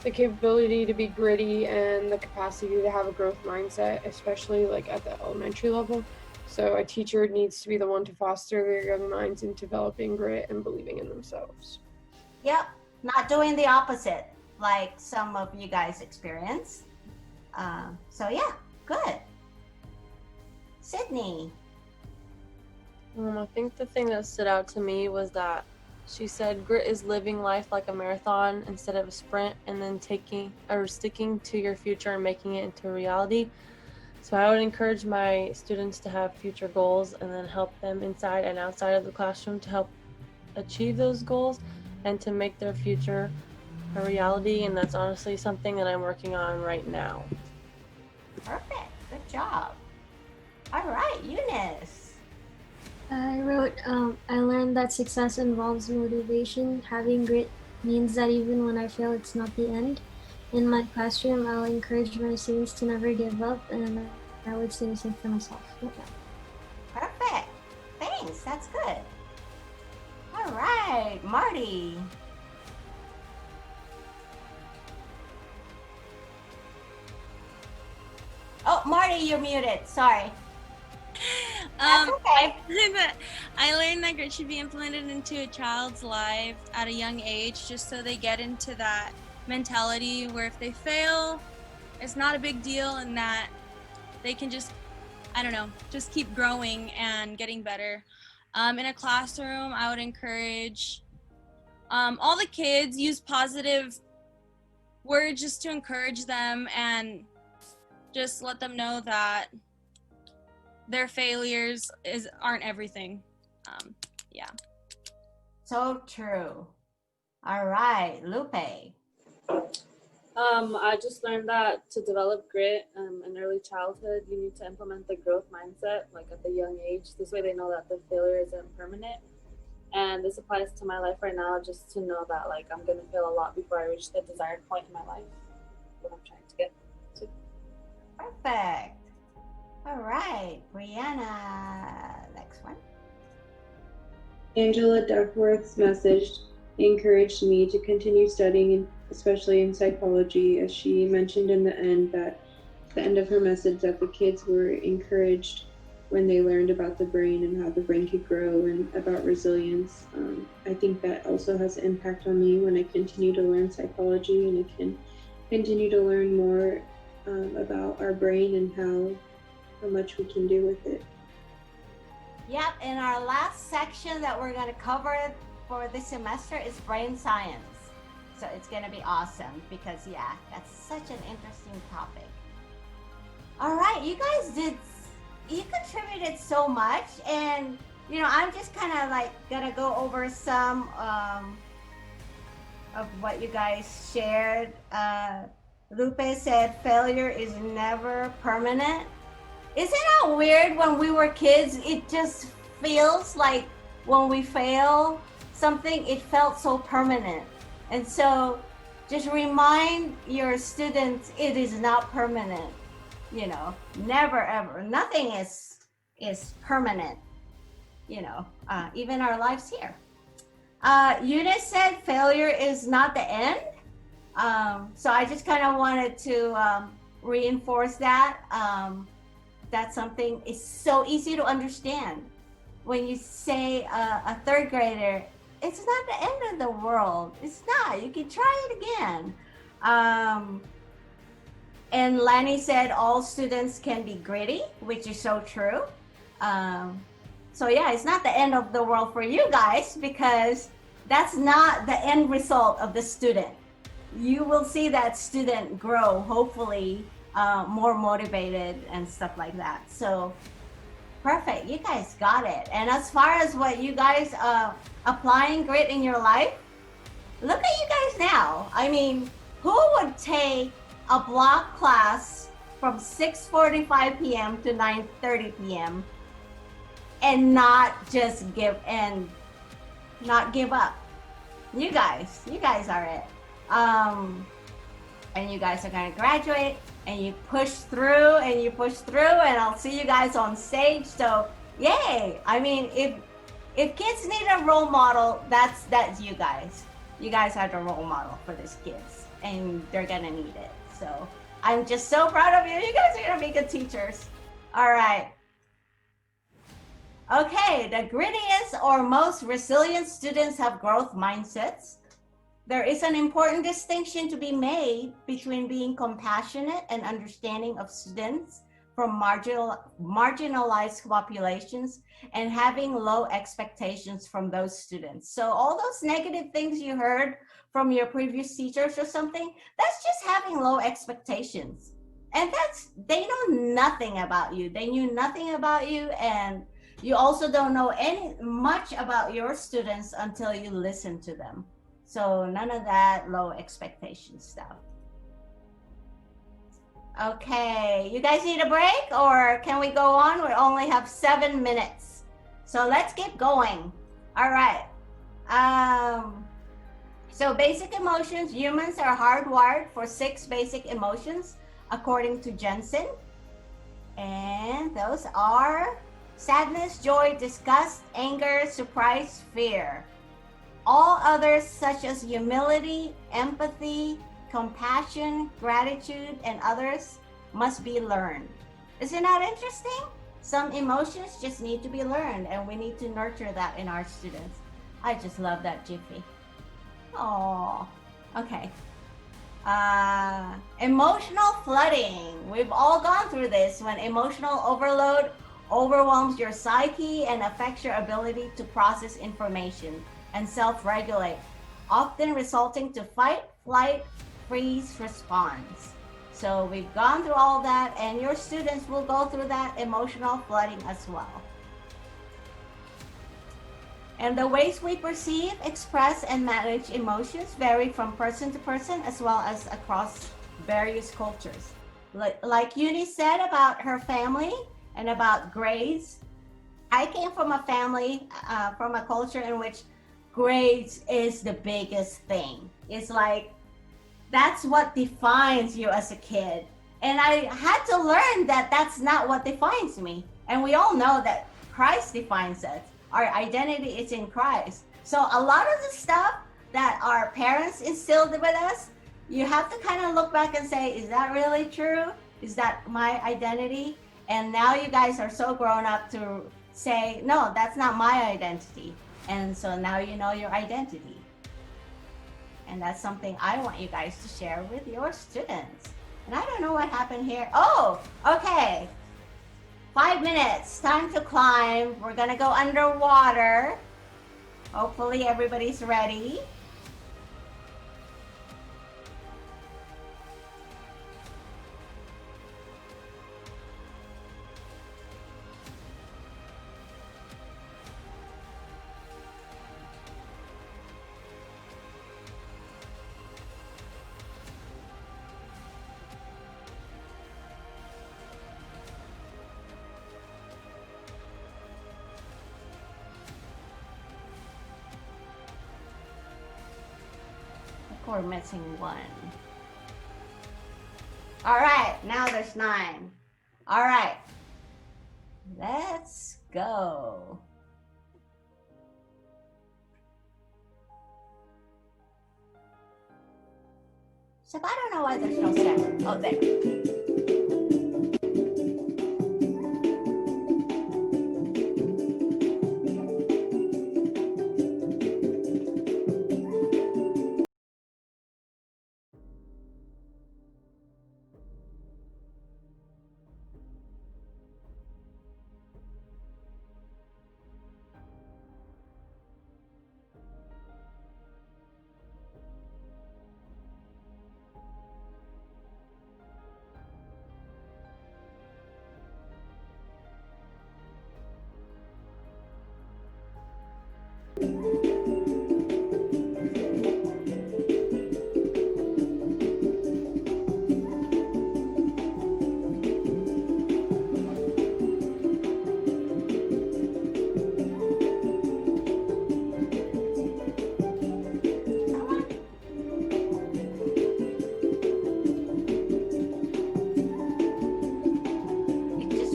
the capability to be gritty and the capacity to have a growth mindset, especially like at the elementary level. So a teacher needs to be the one to foster their young minds in developing grit and believing in themselves. Yep, not doing the opposite like some of you guys experience. So yeah, good. Sydney. I think the thing that stood out to me was that she said grit is living life like a marathon instead of a sprint, and then sticking to your future and making it into reality. So I would encourage my students to have future goals and then help them inside and outside of the classroom to help achieve those goals and to make their future a reality. And that's honestly something that I'm working on right now. Perfect. Good job. All right, Eunice. I wrote, I learned that success involves motivation. Having grit means that even when I fail, it's not the end. In my classroom, I'll encourage my students to never give up, and I would say the same for myself. Yeah. Perfect. Thanks. That's good. All right, Marty. Oh, Marty, you're muted. Sorry. I learned that grit should be implemented into a child's life at a young age, just so they get into that mentality where if they fail, it's not a big deal, and that they can just, just keep growing and getting better. In a classroom, I would encourage all the kids use positive words just to encourage them, and just let them know that their failures aren't everything. Yeah. So true. All right, Lupe. I just learned that to develop grit in early childhood, you need to implement the growth mindset, like at the young age. This way they know that the failure isn't permanent. And this applies to my life right now, just to know that like I'm gonna fail a lot before I reach the desired point in my life, what I'm trying to get to. Perfect. All right, Brianna, next one. Angela Duckworth's message encouraged me to continue studying, especially in psychology, as she mentioned in the end of her message that the kids were encouraged when they learned about the brain and how the brain could grow and about resilience. I think that also has an impact on me when I continue to learn psychology and I can continue to learn more about our brain and how much we can do with it. Yep, and our last section that we're going to cover for this semester is brain science. So it's going to be awesome because, yeah, that's such an interesting topic. All right, you contributed so much, and, you know, I'm just kind of like going to go over some of what you guys shared. Lupe said failure is never permanent. Isn't that weird? When we were kids, it just feels like when we fail something, it felt so permanent. And so just remind your students it is not permanent. You know, never ever. Nothing is permanent. You know, even our lives here. Eunice said failure is not the end. So I just kind of wanted to reinforce that. That's something is so easy to understand. When you say a third grader, it's not the end of the world. It's not. You can try it again. And Lanny said all students can be gritty, which is so true. So yeah, it's not the end of the world for you guys because that's not the end result of the student. You will see that student grow, hopefully, more motivated and stuff like that. So perfect, you guys got it. And as far as what you guys applying grit in your life, look at you guys now. I mean, who would take a block class from 6:45 p.m. to 9:30 p.m. and not just give up? You guys are it. And you guys are gonna graduate, and you push through, and I'll see you guys on stage. So yay! I mean, if kids need a role model, that's you guys. You guys are the role model for these kids, and they're gonna need it. So I'm just so proud of you. You guys are gonna be good teachers. All right. Okay, the grittiest or most resilient students have growth mindsets. There is an important distinction to be made between being compassionate and understanding of students from marginalized populations and having low expectations from those students. So all those negative things you heard from your previous teachers or something, that's just having low expectations. And they know nothing about you. They knew nothing about you, and you also don't know much about your students until you listen to them. So none of that low expectation stuff. Okay, you guys need a break or can we go on? We only have 7 minutes. So let's get going. All right. So basic emotions, humans are hardwired for 6 basic emotions according to Jensen. And those are sadness, joy, disgust, anger, surprise, fear. All others, such as humility, empathy, compassion, gratitude, and others, must be learned. Isn't that interesting? Some emotions just need to be learned, and we need to nurture that in our students. I just love that, Jiffy. Oh, okay. Emotional flooding. We've all gone through this when emotional overload overwhelms your psyche and affects your ability to process information and self-regulate, often resulting to fight, flight, freeze response. So we've gone through all that, and your students will go through that emotional flooding as well. And the ways we perceive, express, and manage emotions vary from person to person as well as across various cultures. Like Uni said about her family and about grades, I came from a family, from a culture in which grades is the biggest thing. It's like, that's what defines you as a kid. And I had to learn that that's not what defines me. And we all know that Christ defines us. Our identity is in Christ. So a lot of the stuff that our parents instilled with us, you have to kind of look back and say, is that really true? Is that my identity? And now you guys are so grown up to say, no, that's not my identity. And so now you know your identity. And that's something I want you guys to share with your students. And I don't know what happened here. Oh, okay. 5 minutes, time to climb. We're gonna go underwater. Hopefully everybody's ready. We're missing one. All right, now there's 9. All right, let's go. So I don't know why there's no 7. Oh, there.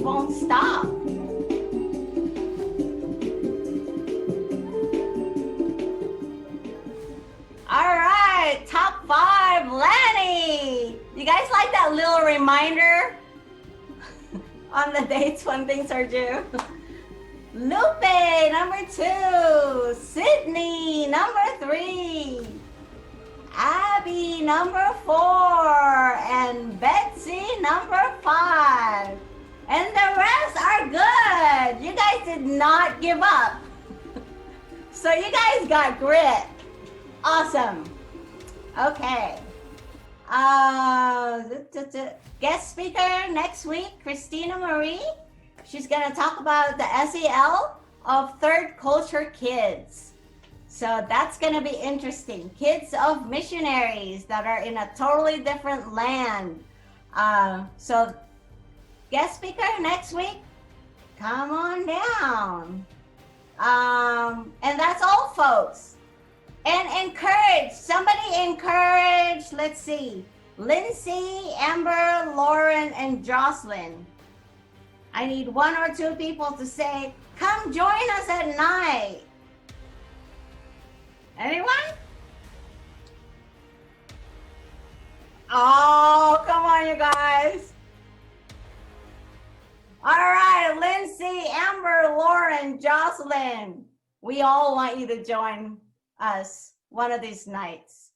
Won't stop. All right, top 5, Lanny. You guys like that little reminder on the dates when things are due? Lupe, number 2. Sydney, number 3. Abby, number 4. And Betsy, number 5. And the rest are good. You guys did not give up. So you guys got grit. Awesome. Okay. Guest speaker next week, Christina Marie. She's going to talk about the SEL of third culture kids. So that's going to be interesting. Kids of missionaries that are in a totally different land. So guest speaker next week, come on down. And that's all, folks. And encourage, somebody encourage, let's see, Lindsay, Amber, Lauren, and Jocelyn. I need 1 or 2 people to say, come join us at night. Anyone? Oh, come on, you guys. All right, Lindsay, Amber, Lauren, Jocelyn. We all want you to join us one of these nights.